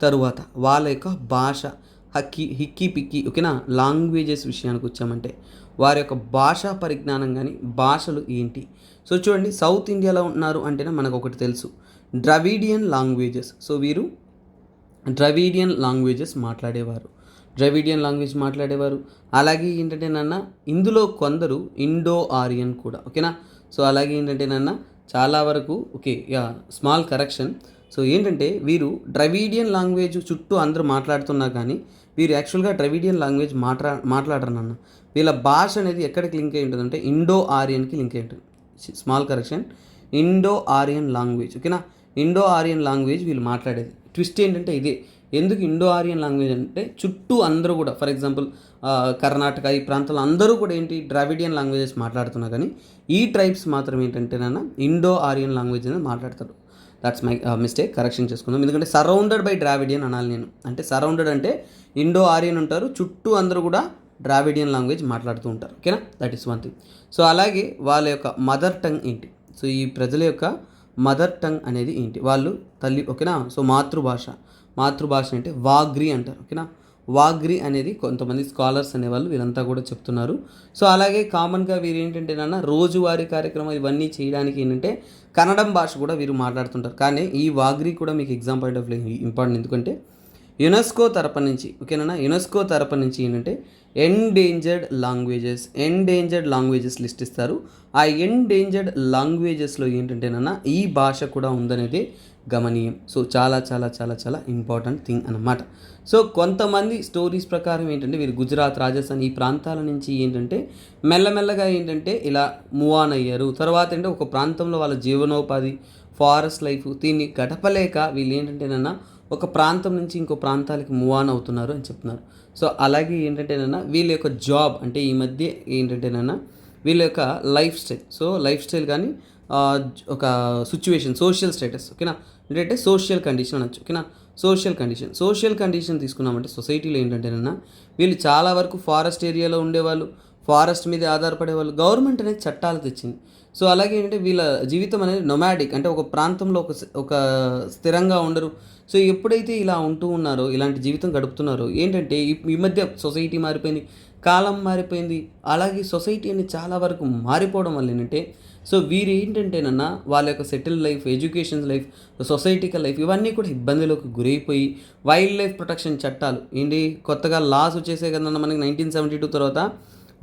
తరువాత వాళ్ళ యొక్క భాష, హిక్కీ పిక్కీ, ఓకేనా, లాంగ్వేజెస్ విషయానికి వచ్చామంటే వారి యొక్క భాషా పరిజ్ఞానం కానీ భాషలు ఏంటి. సో చూడండి, సౌత్ ఇండియాలో ఉన్నారు అంటేనే మనకు ఒకటి తెలుసు, ద్రవిడియన్ లాంగ్వేజెస్. సో వీరు ద్రవిడియన్ లాంగ్వేజ్ మాట్లాడేవారు. అలాగే ఏంటంటేనన్నా ఇందులో కొందరు ఇండో ఆరియన్ కూడా, ఓకేనా. సో అలాగే ఏంటంటేనన్నా చాలా వరకు, ఓకే, స్మాల్ కరెక్షన్. సో ఏంటంటే వీరు ద్రవిడియన్ లాంగ్వేజ్ చుట్టూ అందరూ మాట్లాడుతున్నా కానీ వీరు యాక్చువల్గా ద్రవిడియన్ లాంగ్వేజ్ మాట్లాడరు నాన్న. వీళ్ళ భాష అనేది ఎక్కడికి లింక్ అయి ఉంటుందంటే ఇండో ఆరియన్కి లింక్ అయి ఉంటుంది. Small correction, Indo Aryan language, ఓకేనా, ఇండో ఆరియన్ లాంగ్వేజ్ వీళ్ళు మాట్లాడేది. ట్విస్ట్ ఏంటంటే ఇదే, ఎందుకు ఇండో ఆరియన్ లాంగ్వేజ్ అంటే చుట్టూ అందరూ కూడా, ఫర్ ఎగ్జాంపుల్ కర్ణాటక ఈ ప్రాంతాల్లో అందరూ కూడా ఏంటి ద్రావిడియన్ లాంగ్వేజెస్ మాట్లాడుతున్నా కానీ ఈ ట్రైబ్స్ మాత్రం ఏంటంటేనన్నా ఇండో ఆరియన్ లాంగ్వేజ్ అనేది మాట్లాడతారు. దట్స్ మై మిస్టేక్, కరెక్షన్ చేసుకుందాం. ఎందుకంటే సరౌండెడ్ బై ద్రావిడియన్ అనాలి నేను. అంటే సరౌండెడ్ అంటే ఇండో ఆరియన్ ఉంటారు, చుట్టూ అందరూ కూడా ద్రావిడియన్ లాంగ్వేజ్ మాట్లాడుతూ ఉంటారు, ఓకేనా. That is one thing. So అలాగే వాళ్ళ యొక్క మదర్ టంగ్ ఏంటి, సో ఈ ప్రజల యొక్క మదర్ టంగ్ అనేది ఏంటి, వాళ్ళు తల్లి, ఓకేనా. సో మాతృభాష అంటే వాగ్రి అంటారు, ఓకేనా. వాగ్రి అనేది కొంతమంది స్కాలర్స్ అనేవాళ్ళు వీరంతా కూడా చెప్తున్నారు. సో అలాగే కామన్గా వీరు ఏంటంటేనన్నా రోజువారీ కార్యక్రమం ఇవన్నీ చేయడానికి ఏంటంటే కన్నడం భాష కూడా వీరు మాట్లాడుతుంటారు. కానీ ఈ వాగ్రి కూడా మీకు exam point of view important, ఎందుకంటే యునెస్కో తరపు నుంచి, ఓకేనా, యునెస్కో తరపు నుంచి ఏంటంటే ఎండేంజర్డ్ లాంగ్వేజెస్ లిస్ట్ ఇస్తారు. ఆ ఎండేంజర్డ్ లాంగ్వేజెస్లో ఏంటంటేనన్నా ఈ భాష కూడా ఉందనేది గమనీయం. సో చాలా చాలా చాలా చాలా ఇంపార్టెంట్ థింగ్ అన్నమాట. సో కొంతమంది స్టోరీస్ ప్రకారం ఏంటంటే వీరు గుజరాత్, రాజస్థాన్ ఈ ప్రాంతాల నుంచి ఏంటంటే మెల్లమెల్లగా ఏంటంటే ఇలా మూవ్ ఆన్ అయ్యారు. తర్వాత ఏంటంటే ఒక ప్రాంతంలో వాళ్ళ జీవనోపాధి, ఫారెస్ట్ లైఫ్ దీన్ని గడపలేక వీళ్ళు ఏంటంటేనన్నా ఒక ప్రాంతం నుంచి ఇంకో ప్రాంతాలకి మూవ్ ఆన్ అవుతున్నారు అని చెప్తున్నారు. సో అలాగే ఏంటంటేనన్నా వీళ్ళ యొక్క జాబ్ అంటే ఈ మధ్య ఏంటంటేనన్నా వీళ్ళ యొక్క లైఫ్ స్టైల్ కానీ ఒక సిచ్యువేషన్, సోషల్ స్టేటస్, ఓకేనా, ఏంటంటే సోషల్ కండిషన్ అనొచ్చు, ఓకేనా. సోషల్ కండిషన్ తీసుకున్నామంటే సొసైటీలో ఏంటంటేనన్నా వీళ్ళు చాలా వరకు ఫారెస్ట్ ఏరియాలో ఉండేవాళ్ళు, ఫారెస్ట్ మీద ఆధారపడేవాళ్ళు. గవర్నమెంట్ అనేది చట్టాలు తెచ్చింది. సో అలాగే ఏంటంటే వీళ్ళ జీవితం అనేది నొమాడిక్, అంటే ఒక ప్రాంతంలో ఒక స్థిరంగా ఉండరు. సో ఎప్పుడైతే ఇలా ఉంటూ ఉన్నారో, ఇలాంటి జీవితం గడుపుతున్నారో ఏంటంటే ఈ మధ్య సొసైటీ మారిపోయింది, కాలం మారిపోయింది. అలాగే సొసైటీ అనేది చాలా వరకు మారిపోవడం వల్ల ఏంటంటే సో వీరు ఏంటంటేనన్నా వాళ్ళ యొక్క settle life, education life, సొసైటికల్ life ఇవన్నీ కూడా ఇబ్బందిలోకి గురైపోయి వైల్డ్ లైఫ్ ప్రొటెక్షన్ చట్టాలు ఏంటి కొత్తగా లాస్ వచ్చేసే కదన్నా మనకి 1972 తర్వాత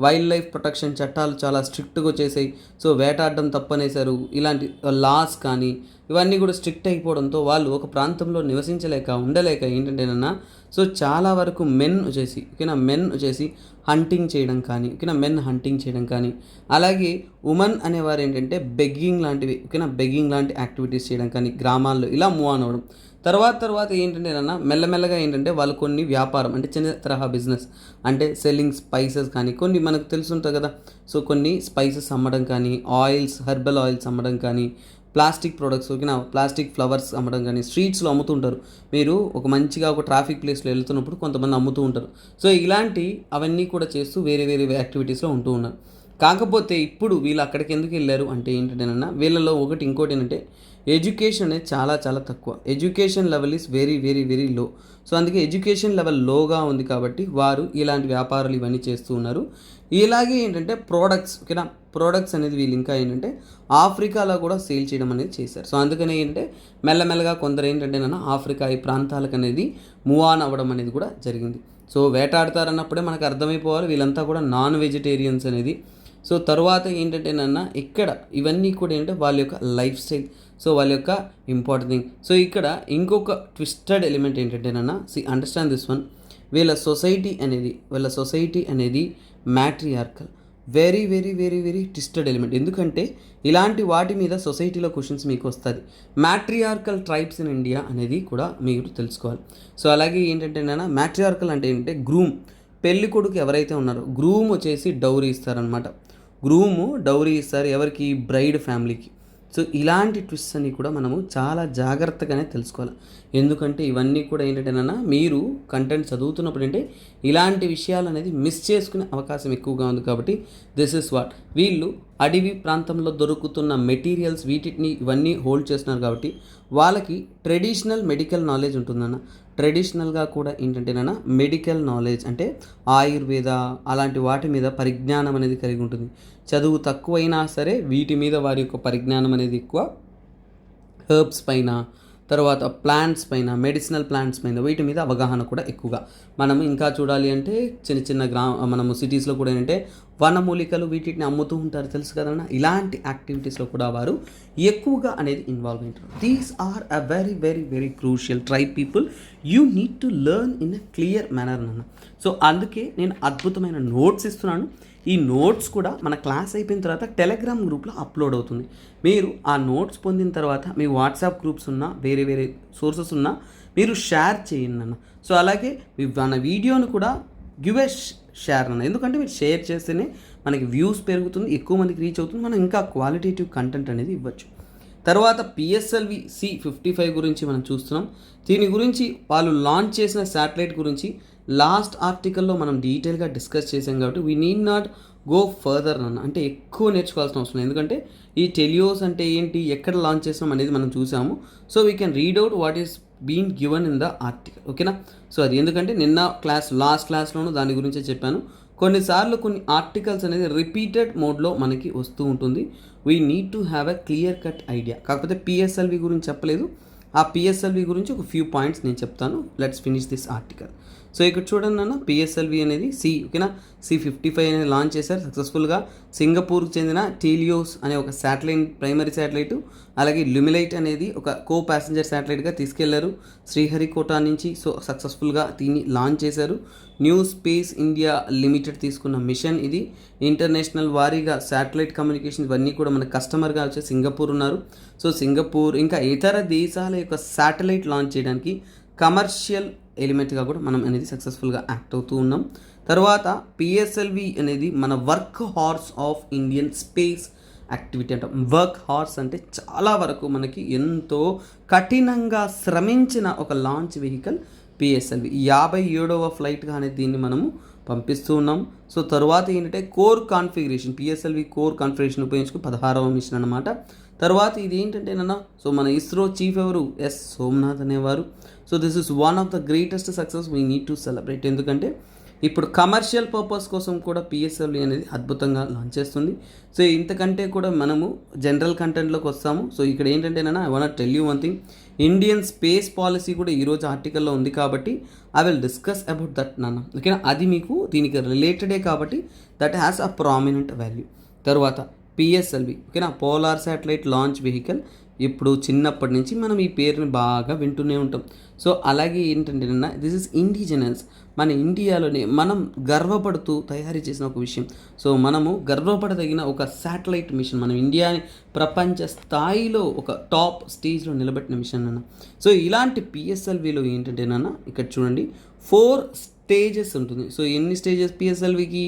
వైల్డ్ లైఫ్ ప్రొటెక్షన్ చట్టాలు చాలా స్ట్రిక్ట్గా వచ్చేసాయి. సో వేటాడడం తప్పనేశారు. ఇలాంటి లాస్ కానీ ఇవన్నీ కూడా స్ట్రిక్ట్ అయిపోవడంతో వాళ్ళు ఒక ప్రాంతంలో నివసించలేక ఉండలేక ఏంటంటేనన్నా సో చాలా వరకు మెన్ వచ్చేసి హంటింగ్ చేయడం కానీ మెన్ హంటింగ్ చేయడం కానీ అలాగే ఉమెన్ అనేవారు ఏంటంటే బెగ్గింగ్ లాంటి యాక్టివిటీస్ చేయడం కానీ గ్రామాల్లో ఇలా మూవ్ ఆన్ అవ్వడం. తర్వాత ఏంటంటేనన్నా మెల్లమెల్లగా ఏంటంటే వాళ్ళు కొన్ని వ్యాపారం అంటే చిన్న తరహా బిజినెస్ అంటే సెల్లింగ్ స్పైసెస్ కానీ కొన్ని మనకు తెలుసుంటుంది కదా. సో కొన్ని స్పైసెస్ అమ్మడం కానీ హెర్బల్ ఆయిల్స్ అమ్మడం కానీ ప్లాస్టిక్ ప్రొడక్ట్స్ ప్లాస్టిక్ ఫ్లవర్స్ అమ్మడం కానీ స్ట్రీట్స్లో అమ్ముతుంటారు. మీరు ఒక ట్రాఫిక్ ప్లేస్లో వెళ్తున్నప్పుడు కొంతమంది అమ్ముతూ ఉంటారు. సో అవన్నీ కూడా చేస్తూ వేరే యాక్టివిటీస్లో ఉంటూ ఉన్నారు. కాకపోతే ఇప్పుడు వీళ్ళు అక్కడికి ఎందుకు వెళ్ళారు అంటే ఏంటంటేనన్నా వీళ్ళలో ఇంకోటి ఏంటంటే ఎడ్యుకేషన్ అనేది చాలా చాలా తక్కువ. Education level is very very very low. So అందుకే ఎడ్యుకేషన్ లెవెల్ లోగా ఉంది కాబట్టి వారు ఇలాంటి వ్యాపారాలు ఇవన్నీ చేస్తూ ఉన్నారు. ఇలాగే ఏంటంటే ప్రోడక్ట్స్ అనేది వీళ్ళు ఇంకా ఏంటంటే ఆఫ్రికాలో కూడా సేల్ చేయడం అనేది చేశారు. సో అందుకనే ఏంటంటే మెల్లమెల్లగా కొందరు ఏంటంటే ఆఫ్రికా ఈ ప్రాంతాలకు అనేది మూవ్ ఆన్ అవ్వడం అనేది కూడా జరిగింది. సో వేటాడతారన్నప్పుడే మనకు అర్థమైపోవాలి వీళ్ళంతా కూడా నాన్ వెజిటేరియన్స్ అనేది. సో తర్వాత ఏంటంటే ఇక్కడ ఇవన్నీ కూడా ఏంటంటే వాళ్ళ యొక్క లైఫ్ స్టైల్, సో వాళ్ళ యొక్క ఇంపార్టెంట్ థింగ్. సో ఇక్కడ ఇంకొక ట్విస్టెడ్ ఎలిమెంట్ ఏంటంటే అండర్స్టాండ్ దిస్ వన్. వీళ్ళ సొసైటీ అనేది matriarchal, very very very very twisted element. ఎందుకంటే ఇలాంటి వాటి మీద సొసైటీలో క్వశ్చన్స్ మీకు వస్తుంది. మ్యాట్రియార్కల్ ట్రైబ్స్ ఇన్ ఇండియా అనేది కూడా మీరు తెలుసుకోవాలి. సో అలాగే ఏంటంటే మ్యాట్రియార్కల్ అంటే ఏంటంటే పెళ్లి కొడుకు ఎవరైతే ఉన్నారో గ్రూమ్ వచ్చేసి డౌరీ ఇస్తారనమాట. డౌరీ ఇస్తారు ఎవరికి? బ్రైడ్ ఫ్యామిలీకి. సో ఇలాంటి ట్విస్ట్ అన్ని కూడా మనము చాలా జాగ్రత్తగానే తెలుసుకోవాలి. ఎందుకంటే ఇవన్నీ కూడా ఏంటంటే మీరు కంటెంట్ చదువుతున్నప్పుడు అంటే ఇలాంటి విషయాలు అనేది మిస్ చేసుకునే అవకాశం ఎక్కువగా ఉంది. కాబట్టి దిస్ ఇస్ వాట్ వీళ్ళు అడవి ప్రాంతంలో దొరుకుతున్న మెటీరియల్స్ ఇవన్నీ హోల్డ్ చేస్తున్నారు కాబట్టి వాళ్ళకి ట్రెడిషనల్ మెడికల్ నాలెడ్జ్ ఉంటుందన్న. ట్రెడిషనల్గా కూడా ఏంటంటే మెడికల్ నాలెడ్జ్ అంటే ఆయుర్వేద అలాంటి వాటి మీద పరిజ్ఞానం అనేది కలిగి ఉంటుంది. చదువు తక్కువైనా సరే వీటి మీద వారి యొక్క పరిజ్ఞానం అనేది ఎక్కువ. హెర్బ్స్ పైన, తర్వాత ప్లాంట్స్ పైన, మెడిసినల్ ప్లాంట్స్ పైన వీటి మీద అవగాహన కూడా ఎక్కువగా. మనం ఇంకా చూడాలి అంటే మనము సిటీస్లో కూడా ఏంటంటే వనమూలికలు వీటిని అమ్ముతూ ఉంటారు, తెలుసు కదన్నా. ఇలాంటి యాక్టివిటీస్లో కూడా వారు ఎక్కువగా అనేది ఇన్వాల్వ్ ఉంటారు. These are a very very very crucial tribe people. You need to learn in a clear manner అన్న. సో అందుకే నేను అద్భుతమైన నోట్స్ ఇస్తున్నాను. ఈ నోట్స్ కూడా మన క్లాస్ అయిపోయిన తర్వాత టెలిగ్రామ్ గ్రూప్లో అప్లోడ్ అవుతుంది. మీరు ఆ నోట్స్ పొందిన తర్వాత మీ వాట్సాప్ గ్రూప్స్ ఉన్నా వేరే సోర్సెస్ ఉన్నా మీరు షేర్ చేయండి అన్న. సో అలాగే మన వీడియోను కూడా గివ్ ఏ షేర్ అన్న. ఎందుకంటే మీరు షేర్ చేస్తేనే మనకి వ్యూస్ పెరుగుతుంది, ఎక్కువ మందికి రీచ్ అవుతుంది, మనం ఇంకా క్వాలిటేటివ్ కంటెంట్ అనేది ఇవ్వచ్చు. తర్వాత PSLV C-55 గురించి మనం చూస్తున్నాం. దీని గురించి వాళ్ళు లాంచ్ చేసిన శాటిలైట్ గురించి లాస్ట్ ఆర్టికల్లో మనం డీటెయిల్గా డిస్కస్ చేసాం కాబట్టి we need not go further అన్న. అంటే ఎక్కువ నేర్చుకోవాల్సిన అవసరం లేదు. ఎందుకంటే ఈ టెలియోస్ అంటే ఏంటి, ఎక్కడ లాంచ్ చేసాం అనేది మనం చూసాము. So we can read out what is been given in the article. ఓకేనా. సో అది ఎందుకంటే లాస్ట్ క్లాస్లోనూ దాని గురించే చెప్పాను. కొన్నిసార్లు కొన్ని ఆర్టికల్స్ అనేది రిపీటెడ్ మోడ్లో మనకి వస్తూ ఉంటుంది. We need to have a clear cut idea. కాకపోతే PSLV గురించి చెప్పలేదు. ఆ PSLV గురించి ఒక ఫ్యూ పాయింట్స్ నేను చెప్తాను. Let's finish this article. So ఇక్కడ చూడండి అన్న, PSLV అనేది C-55 అనేది లాంచ్ చేశారు సక్సెస్ఫుల్గా. సింగపూర్కి చెందిన టెలియోస్ అనే ఒక ప్రైమరీ శాటిలైట్, అలాగే ల్యూమిలైట్ అనేది ఒక ప్యాసింజర్ శాటిలైట్గా తీసుకెళ్లారు శ్రీహరికోట నుంచి. సో సక్సెస్ఫుల్గా దీన్ని లాంచ్ చేశారు. న్యూ స్పేస్ ఇండియా లిమిటెడ్ తీసుకున్న మిషన్ ఇది. ఇంటర్నేషనల్ వారీగా శాటిలైట్ కమ్యూనికేషన్ ఇవన్నీ కూడా మన కస్టమర్గా వచ్చే సింగపూర్ ఉన్నారు. సో సింగపూర్ ఇంకా ఇతర దేశాల యొక్క శాటిలైట్ లాంచ్ చేయడానికి కమర్షియల్ ఎలిమెంట్గా కూడా మనం అనేది సక్సెస్ఫుల్గా యాక్ట్ అవుతూ ఉన్నాం. తర్వాత PSLV అనేది మన work horse of Indian space activity అంటాం. వర్క్ హార్స్ అంటే చాలా వరకు మనకి ఎంతో కఠినంగా శ్రమించిన ఒక లాంచ్ వెహికల్ PSLV. 57వ ఫ్లైట్గా అనేది దీన్ని మనము పంపిస్తూ ఉన్నాం. సో తర్వాత ఏంటంటే PSLV కోర్ కాన్ఫిగరేషన్ ఉపయోగించుకుని 16వ మిషన్ అనమాట. తర్వాత ఇది ఏంటంటే సో మన ఇస్రో చీఫ్ ఎవరు? సోమనాథ్ అనేవారు. So this is one of the greatest success we need to celebrate. ఎందుకంటే ఇప్పుడు కమర్షియల్ పర్పస్ కోసం కూడా పిఎస్ఎల్వి అనేది అద్భుతంగా లాంచ్ చేస్తుంది. సో ఇంతకంటే కూడా మనము జనరల్ కంటెంట్లోకి వస్తాము. సో ఇక్కడ ఏంటంటేనా I want tell you one thing, Indian space policy కూడా ఈరోజు ఆర్టికల్లో ఉంది కాబట్టి I will discuss about that నాన్న. ఓకేనా, అది మీకు దీనికి రిలేటెడే కాబట్టి that has a prominent value. తర్వాత పిఎస్ఎల్వి, ఓకేనా, పోలార్ శాటిలైట్ లాంచ్ వెహికల్. ఇప్పుడు చిన్నప్పటి నుంచి మనం ఈ పేరుని బాగా వింటూనే ఉంటాం. సో అలాగే ఏంటంటే దిస్ ఇస్ ఇండిజినస్, మన ఇండియాలోనే మనం గర్వపడుతూ తయారు చేసిన ఒక విషయం. సో మనము గర్వపడదగిన ఒక శాటిలైట్ మిషన్, మనం ఇండియాని ప్రపంచ స్థాయిలో ఒక టాప్ స్టేజ్లో నిలబెట్టిన మిషన్ అన్న. సో ఇలాంటి పిఎస్ఎల్విలో ఏంటంటేనన్నా ఇక్కడ చూడండి 4 స్టేజెస్ ఉంటుంది. సో ఎన్ని స్టేజెస్ పిఎస్ఎల్వికి?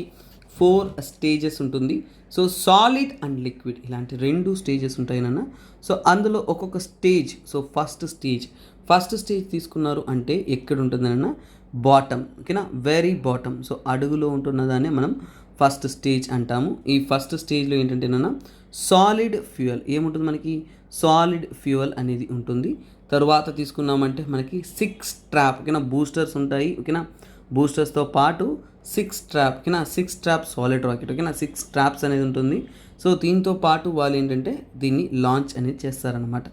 4 స్టేజెస్ ఉంటుంది. సో సాలిడ్ అండ్ లిక్విడ్ ఇలాంటి 2 స్టేజెస్ ఉంటాయినన్న. సో అందులో ఒక్కొక్క స్టేజ్, సో ఫస్ట్ స్టేజ్ తీసుకున్నారు అంటే ఎక్కడ ఉంటుందన్న? బాటమ్, ఓకేనా, వెరీ బాటమ్. సో అడుగులో ఉంటున్నదాన్ని మనం ఫస్ట్ స్టేజ్ అంటాము. ఈ ఫస్ట్ స్టేజ్లో ఏంటంటేనన్నా సాలిడ్ ఫ్యూయల్ ఏముంటుంది మనకి? సాలిడ్ ఫ్యూయల్ అనేది ఉంటుంది. తర్వాత తీసుకున్నామంటే మనకి 6 ట్రాప్, ఓకేనా, బూస్టర్స్ ఉంటాయి. ఓకేనా, బూస్టర్స్తో పాటు 6 ట్రాప్, ఓకేనా, 6 ట్రాప్ సాలిడ్ రాకెట్, ఓకేనా, 6 ట్రాప్స్ అనేది ఉంటుంది. సో దీంతో పాటు వాళ్ళు ఏంటంటే దీన్ని లాంచ్ అనేది చేస్తారనమాట.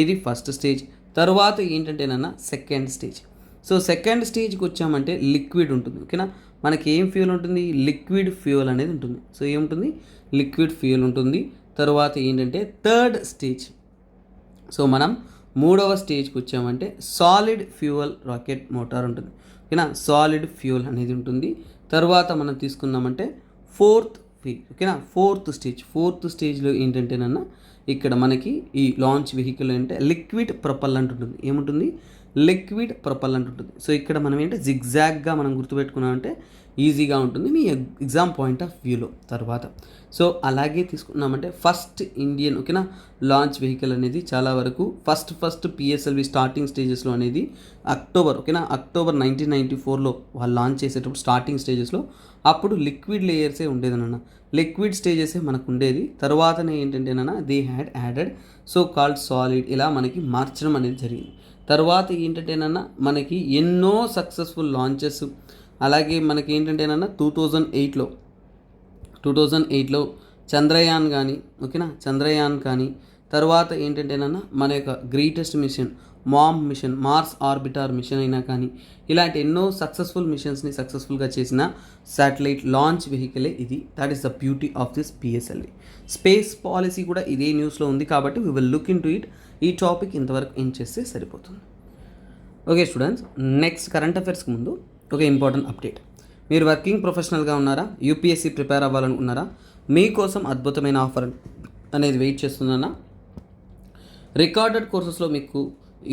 ఇది ఫస్ట్ స్టేజ్. తర్వాత ఏంటంటేనన్నా సెకండ్ స్టేజ్. సో సెకండ్ స్టేజ్కి వచ్చామంటే లిక్విడ్ ఉంటుంది. ఓకేనా, మనకి ఏం ఫ్యూయల్ ఉంటుంది? లిక్విడ్ ఫ్యూయల్ అనేది ఉంటుంది. సో ఏముంటుంది? లిక్విడ్ ఫ్యూయల్ ఉంటుంది. తర్వాత ఏంటంటే థర్డ్ స్టేజ్. సో మనం 3వ స్టేజ్కి వచ్చామంటే సాలిడ్ ఫ్యూయల్ రాకెట్ మోటార్ ఉంటుంది. ఓకేనా, సాలిడ్ ఫ్యూయల్ అనేది ఉంటుంది. తర్వాత మనం తీసుకున్నామంటే ఫోర్త్ స్టేజ్లో ఏంటంటేనన్నా ఇక్కడ మనకి ఈ లాంచ్ వెహికల్ అంటే లిక్విడ్ ప్రొపల్లంట్ ఉంటుంది. ఏముంటుంది? లిక్విడ్ ప్రొపల్లంట్ ఉంటుంది. సో ఇక్కడ మనం ఏంటంటే జిగ్జాగ్గా మనం గుర్తుపెట్టుకున్నామంటే ఈజీగా ఉంటుంది మీ ఎగ్జామ్ పాయింట్ ఆఫ్ వ్యూలో. తర్వాత సో అలాగే తీసుకున్నామంటే ఫస్ట్ ఇండియన్, ఓకేనా, లాంచ్ వెహికల్ అనేది చాలా వరకు ఫస్ట్ పిఎస్ఎల్వి స్టార్టింగ్ స్టేజెస్లో అనేది అక్టోబర్ 1994లో వాళ్ళు లాంచ్ చేసేటప్పుడు స్టార్టింగ్ స్టేజెస్లో అప్పుడు లిక్విడ్ లేయర్సే ఉండేదన్న, లిక్విడ్ స్టేజెసే మనకు ఉండేది. తర్వాతనే ఏంటంటేనన్నా they had added so called solid, ఇలా మనకి మార్చడం అనేది జరిగింది. తర్వాత ఏంటంటేనన్నా మనకి ఎన్నో సక్సెస్ఫుల్ లాంచెస్, అలాగే మనకి ఏంటంటేనన్నా 2008లో చంద్రయాన్ కానీ, ఓకేనా, చంద్రయాన్ కానీ, తర్వాత ఏంటంటేనన్నా మన యొక్క greatest mission MOM mission, Mars orbiter mission అయినా కానీ ఇలాంటి ఎన్నో సక్సెస్ఫుల్ మిషన్స్ని సక్సెస్ఫుల్గా చేసిన శాటిలైట్ లాంచ్ వెహికలే ఇది. That is the beauty of this PSLV. Space policy కూడా ఇదే న్యూస్లో ఉంది కాబట్టి we will look into it. ఈ టాపిక్ ఇంతవరకు ఏం చేస్తే సరిపోతుంది. ఓకే స్టూడెంట్స్, నెక్స్ట్ కరెంట్ అఫైర్స్కి ముందు ఒక ఇంపార్టెంట్ అప్డేట్. మీరు వర్కింగ్ ప్రొఫెషనల్గా ఉన్నారా? యూపీఎస్సీ ప్రిపేర్ అవ్వాలనుకున్నారా? మీకోసం అద్భుతమైన ఆఫర్ అనేది వెయిట్ చేస్తుందన్న. రికార్డెడ్ కోర్సెస్లో మీకు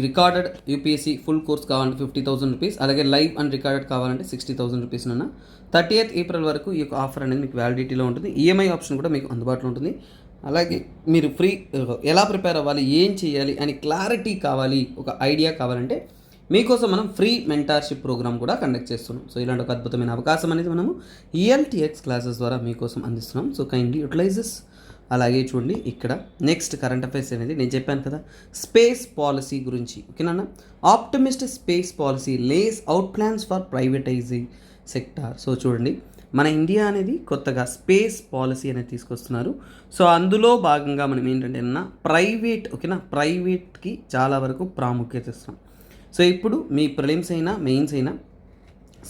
రికార్డెడ్ యూపీఎస్సీ ఫుల్ కోర్స్ కావాలంటే 50,000 రూపీస్, అలాగే లైవ్ అండ్ రికార్డెడ్ కావాలంటే 60,000 రూపీస్ అన్న. 30th ఏప్రిల్ వరకు ఈ యొక్క ఆఫర్ అనేది మీకు వ్యాలిడిటీలో ఉంటుంది. ఈఎంఐ ఆప్షన్ కూడా మీకు అందుబాటులో ఉంటుంది. అలాగే మీరు ఫ్రీ ఎలా ప్రిపేర్ అవ్వాలి, ఏం చేయాలి అని క్లారిటీ కావాలి, ఒక ఐడియా కావాలంటే మీకోసం మనం ఫ్రీ మెంటార్షిప్ ప్రోగ్రామ్ కూడా కండక్ట్ చేస్తున్నాం. సో ఇలాంటి ఒక అద్భుతమైన అవకాశం అనేది మనము ఈఎల్టీఎక్స్ క్లాసెస్ ద్వారా మీకోసం అందిస్తున్నాం. So kindly utilises. అలాగే చూడండి ఇక్కడ నెక్స్ట్ కరెంట్ అఫైర్స్ అనేది నేను చెప్పాను కదా స్పేస్ పాలసీ గురించి, ఓకేనా. Optimist space policy lays out plans for privatising sector. So చూడండి మన ఇండియా అనేది కొత్తగా స్పేస్ పాలసీ అనేది తీసుకొస్తున్నారు. సో అందులో భాగంగా మనం ఏంటంటే ప్రైవేట్, ఓకేనా, ప్రైవేట్కి చాలా వరకు ప్రాముఖ్యత ఇస్తాం. సో ఇప్పుడు మీ ప్రిలిమ్స్ అయినా మెయిన్స్ అయినా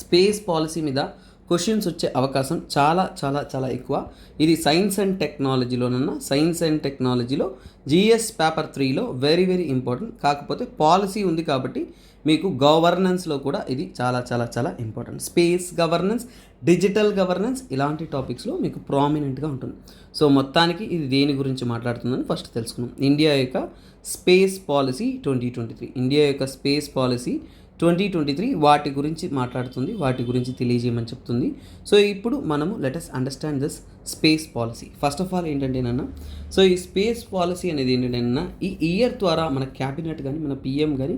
స్పేస్ పాలసీ మీద క్వశ్చన్స్ వచ్చే అవకాశం చాలా చాలా చాలా ఎక్కువ. ఇది సైన్స్ అండ్ టెక్నాలజీలో జిఎస్ పేపర్ 3లో వెరీ వెరీ ఇంపార్టెంట్. కాకపోతే పాలసీ ఉంది కాబట్టి మీకు గవర్నెన్స్లో కూడా ఇది చాలా చాలా చాలా important. Space governance, digital governance ఇలాంటి టాపిక్స్లో మీకు ప్రామినెంట్గా ఉంటుంది. సో మొత్తానికి ఇది దేని గురించి మాట్లాడుతుందని ఫస్ట్ తెలుసుకున్నాం. ఇండియా యొక్క స్పేస్ పాలసీ 2023, ఇండియా యొక్క స్పేస్ పాలసీ 2023 వాటి గురించి మాట్లాడుతుంది, వాటి గురించి తెలియజేయమని చెప్తుంది. సో ఇప్పుడు మనము let us understand this space policy. First of all ఏంటంటేనన్నా సో ఈ స్పేస్ పాలసీ అనేది ఏంటంటేనన్నా ఈ ఇయర్ ద్వారా మన క్యాబినెట్ కానీ మన పిఎం కానీ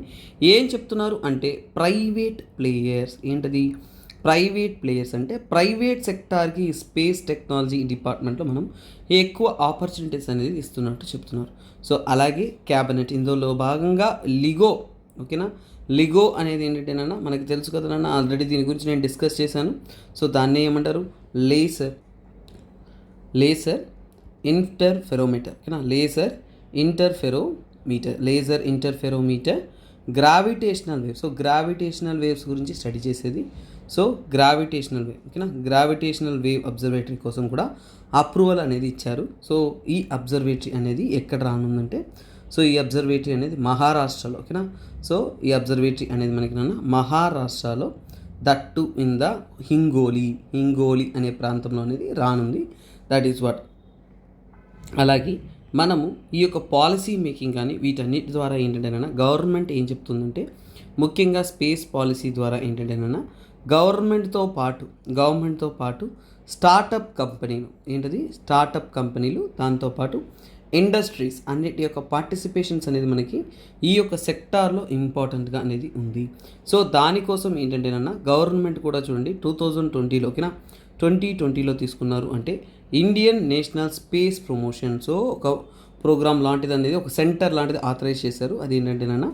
ఏం చెప్తున్నారు అంటే ప్రైవేట్ ప్లేయర్స్, ఏంటది ప్రైవేట్ ప్లేయర్స్ అంటే ప్రైవేట్ సెక్టార్కి స్పేస్ టెక్నాలజీ డిపార్ట్మెంట్లో మనం ఎక్కువ ఆపర్చునిటీస్ అనేది ఇస్తున్నట్టు చెప్తున్నారు. సో అలాగే క్యాబినెట్ ఇందులో భాగంగా లిగో, ఓకేనా, లిగో అనేది ఏంటంటేనన్నా మనకి తెలుసు కదనన్నా, ఆల్రెడీ దీని గురించి నేను డిస్కస్ చేశాను. సో దాన్ని ఏమంటారు, లేసర్ ఇంటర్ఫెరోమీటర్, ఓకేనా, laser interferometer, gravitational wave. So gravitational waves గురించి స్టడీ చేసేది. సో గ్రావిటేషనల్ వేవ్, ఓకేనా, గ్రావిటేషనల్ వేవ్ అబ్జర్వేటరీ కోసం కూడా అప్రూవల్ అనేది ఇచ్చారు. సో ఈ అబ్జర్వేటరీ అనేది ఎక్కడ రానుందంటే, సో ఈ అబ్జర్వేటరీ అనేది మహారాష్ట్రలో, ఓకేనా. సో ఈ అబ్జర్వేటరీ అనేది మనకి మహారాష్ట్రలో, దట్టు ఇన్ ద హింగోలి అనే ప్రాంతంలో అనేది రానుంది. That is what. అలాగే మనము ఈ యొక్క పాలసీ మేకింగ్ కానీ వీటన్నిటి ద్వారా ఏంటంటేనన్నా గవర్నమెంట్ ఏం చెప్తుందంటే, ముఖ్యంగా స్పేస్ పాలసీ ద్వారా ఏంటంటేనన్నా గవర్నమెంట్తో పాటు స్టార్టప్ కంపెనీలు దాంతోపాటు ఇండస్ట్రీస్ అన్నిటి యొక్క పార్టిసిపేషన్స్ అనేది మనకి ఈ యొక్క సెక్టార్లో ఇంపార్టెంట్గా అనేది ఉంది. సో దానికోసం ఏంటంటేనన్నా గవర్నమెంట్ కూడా చూడండి 2020లో, ఓకేనా, 2020లో తీసుకున్నారు అంటే Indian national space promotion. So ఒక ప్రోగ్రామ్ లాంటిది అనేది, ఒక సెంటర్ లాంటిది ఆథరైజ్ చేశారు. అది ఏంటంటేనన్నా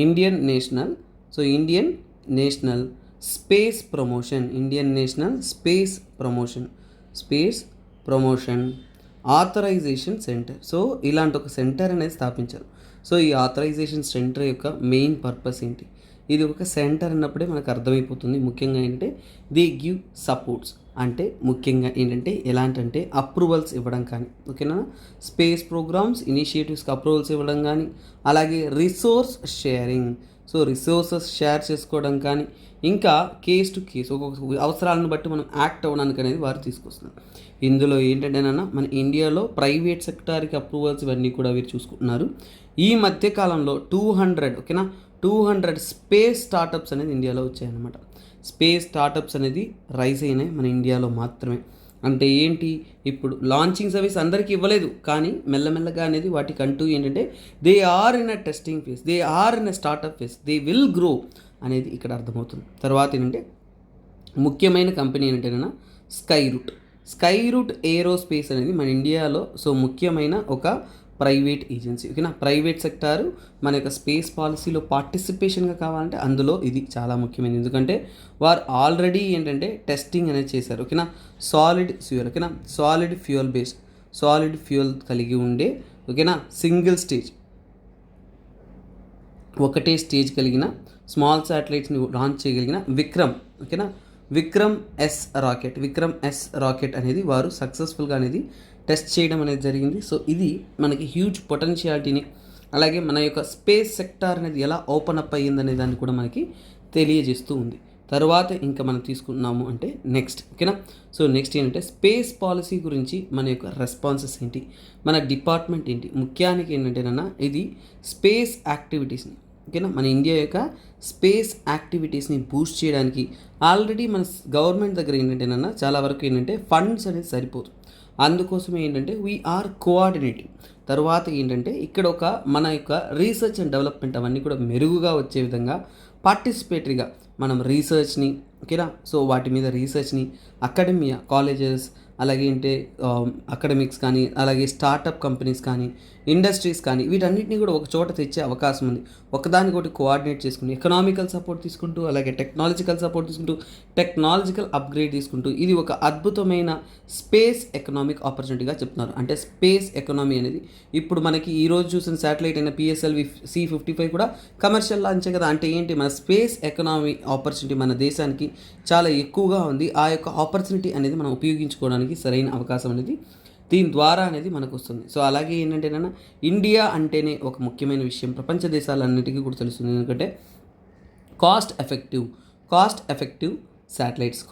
Indian national space promotion authorisation centre. So ఇలాంటి ఒక సెంటర్ అనేది స్థాపించారు. సో ఈ ఆథరైజేషన్ సెంటర్ యొక్క మెయిన్ పర్పస్ ఏంటి, ఇది ఒక సెంటర్ అన్నప్పుడే మనకు అర్థమైపోతుంది. ముఖ్యంగా ఏంటంటే దే గివ్ సపోర్ట్స్, అంటే ముఖ్యంగా ఏంటంటే ఎలాంటంటే అప్రూవల్స్ ఇవ్వడం కానీ, ఓకేనా, స్పేస్ ప్రోగ్రామ్స్ ఇనిషియేటివ్స్కి అప్రూవల్స్ ఇవ్వడం కానీ, అలాగే resource sharing, so resources share చేసుకోవడం కానీ, ఇంకా కేస్ టు కేస్ ఒక్కొక్క అవసరాలను బట్టి మనం యాక్ట్ అవ్వడానికి అనేది వారు తీసుకొస్తున్నారు. ఇందులో ఏంటంటేనన్నా మన ఇండియాలో ప్రైవేట్ సెక్టార్కి అప్రూవల్స్ ఇవన్నీ కూడా వీరు చూసుకుంటున్నారు. ఈ మధ్యకాలంలో 200 స్పేస్ స్టార్టప్స్ అనేది ఇండియాలో వచ్చాయన్నమాట. స్పేస్ స్టార్టప్స్ అనేది రైజ్ అయినాయి మన ఇండియాలో మాత్రమే. అంటే ఏంటి, ఇప్పుడు లాంచింగ్ సర్వీస్ అందరికీ ఇవ్వలేదు, కానీ మెల్లమెల్లగా అనేది వాటికంటూ ఏంటంటే they are in a testing phase, they are in a startup phase, they will grow అనేది ఇక్కడ అర్థమవుతుంది. తర్వాత ఏంటంటే ముఖ్యమైన కంపెనీ ఏంటంటే స్కై రూట్ ఏరోస్పేస్ అనేది మన ఇండియాలో సో ముఖ్యమైన ఒక ప్రైవేట్ ఏజెన్సీ, ఓకేనా. ప్రైవేట్ సెక్టారు మన యొక్క స్పేస్ పాలసీలో పార్టిసిపేషన్గా కావాలంటే అందులో ఇది చాలా ముఖ్యమైనది. ఎందుకంటే వారు ఆల్రెడీ ఏంటంటే టెస్టింగ్ అనేది చేశారు, ఓకేనా. సాలిడ్ ఫ్యూయల్ కలిగి ఉండే, ఓకేనా, సింగిల్ స్టేజ్, ఒకటే స్టేజ్ కలిగిన స్మాల్ శాటిలైట్స్ని లాంచ్ చేయగలిగిన విక్రమ్ ఎస్ రాకెట్ అనేది వారు సక్సెస్ఫుల్గా అనేది టెస్ట్ చేయడం అనేది జరిగింది. సో ఇది మనకి హ్యూజ్ పొటెన్షియాలిటీని, అలాగే మన యొక్క స్పేస్ సెక్టార్ అనేది ఎలా ఓపెన్ అప్ అయ్యిందనే దాన్ని కూడా మనకి తెలియజేస్తూ ఉంది. తర్వాత ఇంకా మనం తీసుకున్నాము అంటే నెక్స్ట్, ఓకేనా. సో నెక్స్ట్ ఏంటంటే స్పేస్ పాలసీ గురించి మన యొక్క రెస్పాన్సెస్ ఏంటి, మన డిపార్ట్మెంట్ ఏంటి, ముఖ్యానికి ఏంటంటేనన్నా ఇది స్పేస్ యాక్టివిటీస్ని, ఓకేనా, మన ఇండియా యొక్క స్పేస్ యాక్టివిటీస్ని బూస్ట్ చేయడానికి ఆల్రెడీ మన గవర్నమెంట్ దగ్గర ఏంటంటేనన్నా చాలా వరకు ఏంటంటే ఫండ్స్ అనేది సరిపోదు. అందుకోసమే ఏంటంటే వీఆర్ కోఆర్డినేటింగ్. తర్వాత ఏంటంటే ఇక్కడ ఒక మన యొక్క రీసెర్చ్ అండ్ డెవలప్మెంట్ అవన్నీ కూడా మెరుగుగా వచ్చే విధంగా పార్టిసిపేటరీగా మనం రీసెర్చ్ని, ఓకేనా, సో వాటి మీద రీసెర్చ్ని అకాడమియా, కాలేజెస్, అలాగే అంటే అకాడమిక్స్ కానీ, అలాగే స్టార్టప్ కంపెనీస్ కానీ, ఇండస్ట్రీస్ కానీ వీటన్నిటిని కూడా ఒక చోట తెచ్చే అవకాశం ఉంది. ఒకదానికొకటి కోఆర్డినేట్ చేసుకుని ఎకనామికల్ సపోర్ట్ తీసుకుంటూ, అలాగే టెక్నాలజికల్ సపోర్ట్ తీసుకుంటూ, టెక్నాలజికల్ అప్గ్రేడ్ తీసుకుంటూ ఇది ఒక అద్భుతమైన స్పేస్ ఎకనామిక్ ఆపర్చునిటీగా చెప్తున్నారు. అంటే స్పేస్ ఎకనామీ అనేది ఇప్పుడు మనకి ఈరోజు చూసిన శాటిలైట్ అయిన PSLV C-55 కూడా కమర్షియల్ లాంచే కదా. అంటే ఏంటి, మన స్పేస్ ఎకనామీ ఆపర్చునిటీ మన దేశానికి చాలా ఎక్కువగా ఉంది. ఆ యొక్క ఆపర్చునిటీ అనేది మనం ఉపయోగించుకోవడానికి సరైన అవకాశం అనేది దీని ద్వారా అనేది మనకు వస్తుంది. సో అలాగే ఏంటంటేనన్నా ఇండియా అంటేనే ఒక ముఖ్యమైన విషయం ప్రపంచ దేశాలన్నిటికీ కూడా తెలుస్తుంది. ఎందుకంటే కాస్ట్ ఎఫెక్టివ్ శాటిలైట్స్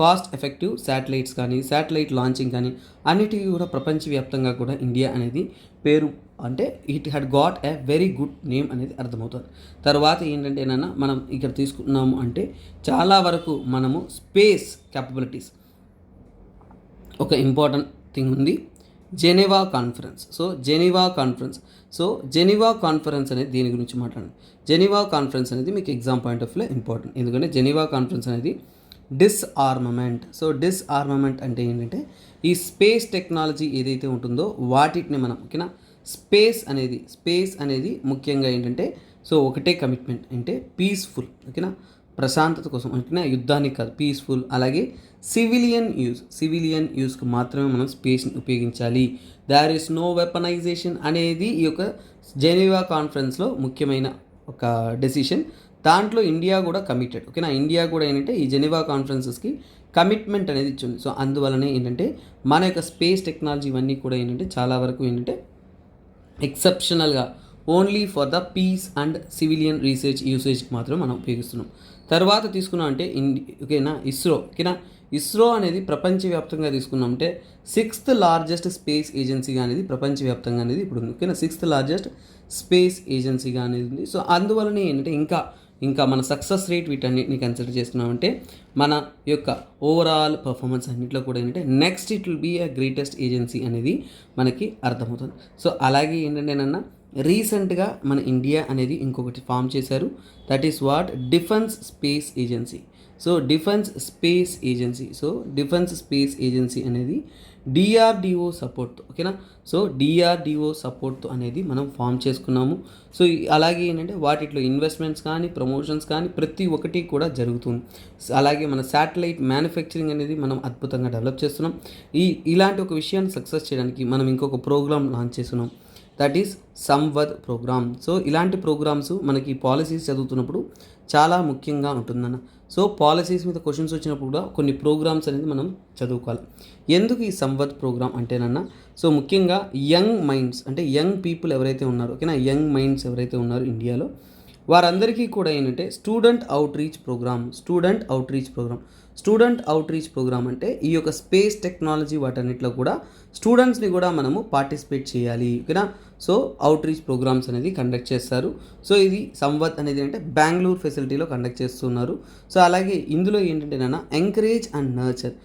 కానీ, శాటిలైట్ లాంచింగ్ కానీ అన్నిటికీ కూడా ప్రపంచవ్యాప్తంగా కూడా ఇండియా అనేది పేరు, అంటే it had got a very good name అనేది అర్థమవుతుంది. తర్వాత ఏంటంటేనన్నా మనం ఇక్కడ తీసుకున్నాము అంటే చాలా వరకు మనము స్పేస్ క్యాపబిలిటీస్ ఒక ఇంపార్టెంట్ థింగ్ ఉంది, జెనీవా కాన్ఫరెన్స్ అనేది దీని గురించి మాట్లాడండి. జెనీవా కాన్ఫరెన్స్ అనేది మీకు ఎగ్జామ్ పాయింట్ ఆఫ్ వ్యూలో ఇంపార్టెంట్. ఎందుకంటే జెనీవా కాన్ఫరెన్స్ అనేది డిస్ఆర్మమెంట్. సో డిస్ఆర్మమెంట్ అంటే ఏంటంటే ఈ స్పేస్ టెక్నాలజీ ఏదైతే ఉంటుందో వాటిని మనం, ఓకేనా, స్పేస్ అనేది ముఖ్యంగా ఏంటంటే సో ఒకటే కమిట్మెంట్ అంటే పీస్ఫుల్, ఓకేనా, ప్రశాంతత కోసం, ఓకేనా, యుద్ధానికి కాదు, పీస్ఫుల్. అలాగే సివిలియన్ యూస్కి మాత్రమే మనం స్పేస్ని ఉపయోగించాలి. దేర్ ఈస్ నో వెపనైజేషన్ అనేది ఈ యొక్క జెనీవా కాన్ఫరెన్స్లో ముఖ్యమైన ఒక డెసిషన్. దాంట్లో ఇండియా కూడా కమిటెడ్, ఓకేనా. ఇండియా కూడా ఏంటంటే ఈ జెనీవా కాన్ఫరెన్సెస్కి కమిట్మెంట్ అనేది ఇచ్చింది. సో అందువలనే ఏంటంటే మన యొక్క స్పేస్ టెక్నాలజీ ఇవన్నీ కూడా ఏంటంటే చాలా వరకు ఏంటంటే ఎక్సెప్షనల్గా only for the peace and civilian research యూసేజ్కి మాత్రం మనం ఉపయోగిస్తున్నాం. తర్వాత తీసుకున్నాం అంటే ఓకేనా, ఇస్రో అనేది ప్రపంచవ్యాప్తంగా తీసుకున్నాం అంటే 6th లార్జెస్ట్ స్పేస్ ఏజెన్సీగా అనేది ప్రపంచవ్యాప్తంగా అనేది ఇప్పుడు ఉంది, ఓకేనా. 6th లార్జెస్ట్ స్పేస్ ఏజెన్సీగా అనేది ఉంది. సో అందువలనే ఏంటంటే ఇంకా మన సక్సెస్ రేట్ వీటన్నిటిని కన్సిడర్ చేసుకున్నామంటే మన యొక్క ఓవరాల్ పర్ఫార్మెన్స్ అన్నింటిలో కూడా ఏంటంటే next it will be a greatest agency అనేది మనకి అర్థమవుతుంది. సో అలాగే ఏంటంటే నన్న రీసెంట్గా మన ఇండియా అనేది ఇంకొకటి ఫామ్ చేశారు, that is what defence space agency. So defence space agency అనేది డిఆర్డిఓ సపోర్ట్తో, ఓకేనా. సో డిఆర్డిఓ సపోర్ట్తో అనేది మనం ఫామ్ చేసుకున్నాము. సో అలాగే ఏంటంటే వాటిలో ఇన్వెస్ట్మెంట్స్ కానీ ప్రమోషన్స్ కానీ ప్రతి ఒక్కటి కూడా జరుగుతుంది. అలాగే మన శాటిలైట్ మ్యానుఫ్యాక్చరింగ్ అనేది మనం అద్భుతంగా డెవలప్ చేస్తున్నాం. ఇలాంటి ఒక విషయాన్ని సక్సెస్ చేయడానికి మనం ఇంకొక ప్రోగ్రామ్ లాంచ్ చేస్తున్నాం, దట్ ఈస్ సంవద్ ప్రోగ్రామ్. సో ఇలాంటి ప్రోగ్రామ్స్ మనకి పాలసీస్ చదువుతున్నప్పుడు చాలా ముఖ్యంగా ఉంటుందన్న. సో పాలసీస్ మీద క్వశ్చన్స్ వచ్చినప్పుడు కూడా కొన్ని ప్రోగ్రామ్స్ అనేది మనం చదువుకోవాలి. ఎందుకు ఈ సంవద్ ప్రోగ్రామ్ అంటేనన్నా, సో ముఖ్యంగా యంగ్ మైండ్స్ అంటే యంగ్ పీపుల్ ఎవరైతే ఉన్నారో, ఓకేనా, యంగ్ మైండ్స్ ఎవరైతే ఉన్నారో ఇండియాలో వారందరికీ కూడా ఏంటంటే స్టూడెంట్ అవుట్ రీచ్ ప్రోగ్రామ్ అంటే ఈ యొక్క స్పేస్ టెక్నాలజీ వాటన్నిటిలో కూడా స్టూడెంట్స్ని కూడా మనము పార్టిసిపేట్ చేయాలి, ఓకేనా. సో అవుట్ రీచ్ ప్రోగ్రామ్స్ అనేది కండక్ట్ చేస్తారు. సో ఇది సంవత్ అనేది అంటే బెంగళూరు ఫెసిలిటీలో కండక్ట్ చేస్తున్నారు. సో అలాగే ఇందులో ఏంటంటే నాన్న ఎంకరేజ్ అండ్ నర్చర్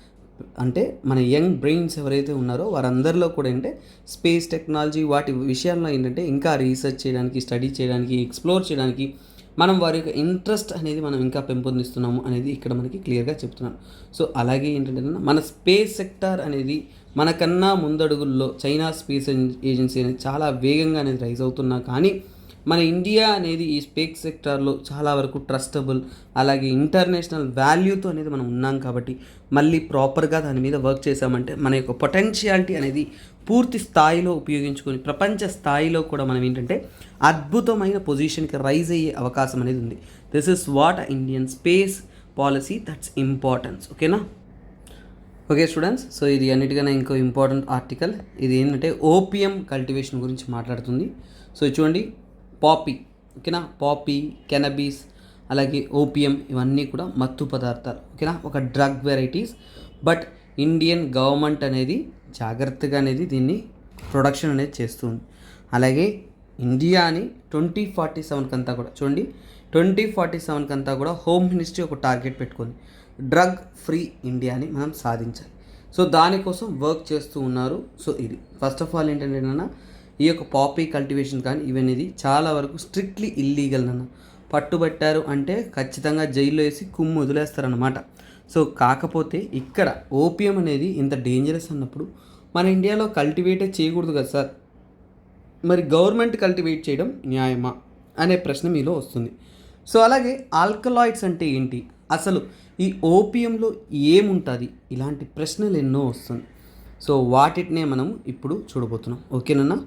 అంటే మన యంగ్ బ్రెయిన్స్ ఎవరైతే ఉన్నారో వారందరిలో కూడా ఏంటంటే స్పేస్ టెక్నాలజీ వాటి విషయాల్లో ఏంటంటే ఇంకా రీసెర్చ్ చేయడానికి, స్టడీ చేయడానికి, ఎక్స్ప్లోర్ చేయడానికి మనం వారి యొక్క ఇంట్రెస్ట్ అనేది మనం ఇంకా పెంపొందిస్తున్నాము అనేది ఇక్కడ మనకి క్లియర్గా చెప్తున్నాను. సో అలాగే ఏంటంటే మన స్పేస్ సెక్టార్ అనేది మనకన్నా ముందడుగుల్లో చైనా స్పేస్ ఏజెన్సీ అనేది చాలా వేగంగా అనేది రైజ్ అవుతున్నా కానీ మన ఇండియా అనేది ఈ స్పేస్ సెక్టార్లో చాలా వరకు ట్రస్టబుల్ అలాగే ఇంటర్నేషనల్ వాల్యూతో అనేది మనం ఉన్నాం కాబట్టి మళ్ళీ ప్రాపర్గా దాని మీద వర్క్ చేసామంటే మన యొక్క పొటెన్షియాలిటీ అనేది పూర్తి స్థాయిలో ఉపయోగించుకొని ప్రపంచ స్థాయిలో కూడా మనం ఏంటంటే అద్భుతమైన పొజిషన్కి రైజ్ అయ్యే అవకాశం అనేది ఉంది. This is what Indian space policy that's importance, ఓకేనా. ఓకే స్టూడెంట్స్, సో ఇది అన్నిటికన్నా ఇంకో ఇంపార్టెంట్ ఆర్టికల్. ఇది ఏంటంటే ఓపియం కల్టివేషన్ గురించి మాట్లాడుతుంది. సో చూడండి, పాపీ, ఓకేనా, పాపీ, కెనబీస్ అలాగే ఓపియం ఇవన్నీ కూడా మత్తు పదార్థాలు, ఓకేనా, ఒక drug varieties. But Indian government అనేది జాగ్రత్తగా అనేది దీన్ని ప్రొడక్షన్ అనేది చేస్తుంది. అలాగే ఇండియాని 2047 కంతా కూడా చూడండి, 2047 కంతా కూడా హోమ్ మినిస్ట్రీ ఒక టార్గెట్ పెట్టుకుంది, డ్రగ్ ఫ్రీ ఇండియాని మనం సాధించాలి. సో దానికోసం వర్క్ చేస్తూ ఉన్నారు. సో ఇది ఫస్ట్ ఆఫ్ ఆల్ ఏంటంటే నాన్న ఈ యొక్క పాపీ కల్టివేషన్ కానీ ఇవన్నీ చాలా వరకు స్ట్రిక్ట్లీ ఇల్లీగల్ నాన్న. పట్టుబట్టారు అంటే ఖచ్చితంగా జైల్లో వేసి కుమ్ము వదిలేస్తారన్నమాట. సో కాకపోతే ఇక్కడ ఓపియం అనేది ఇంత డేంజరస్ అన్నప్పుడు మన ఇండియాలో కల్టివేటే చేయకూడదు కదా సార్, మరి గవర్నమెంట్ కల్టివేట్ చేయడం న్యాయమా అనే ప్రశ్న మీలో వస్తుంది. సో అలాగే ఆల్కలాయిడ్స్ అంటే ఏంటి, అసలు ఈ ఓపియంలో ఏముంటుంది, ఇలాంటి ప్రశ్నలు ఎన్నో వస్తుంది. సో వాటినే మనం ఇప్పుడు చూడబోతున్నాం, ఓకేనా.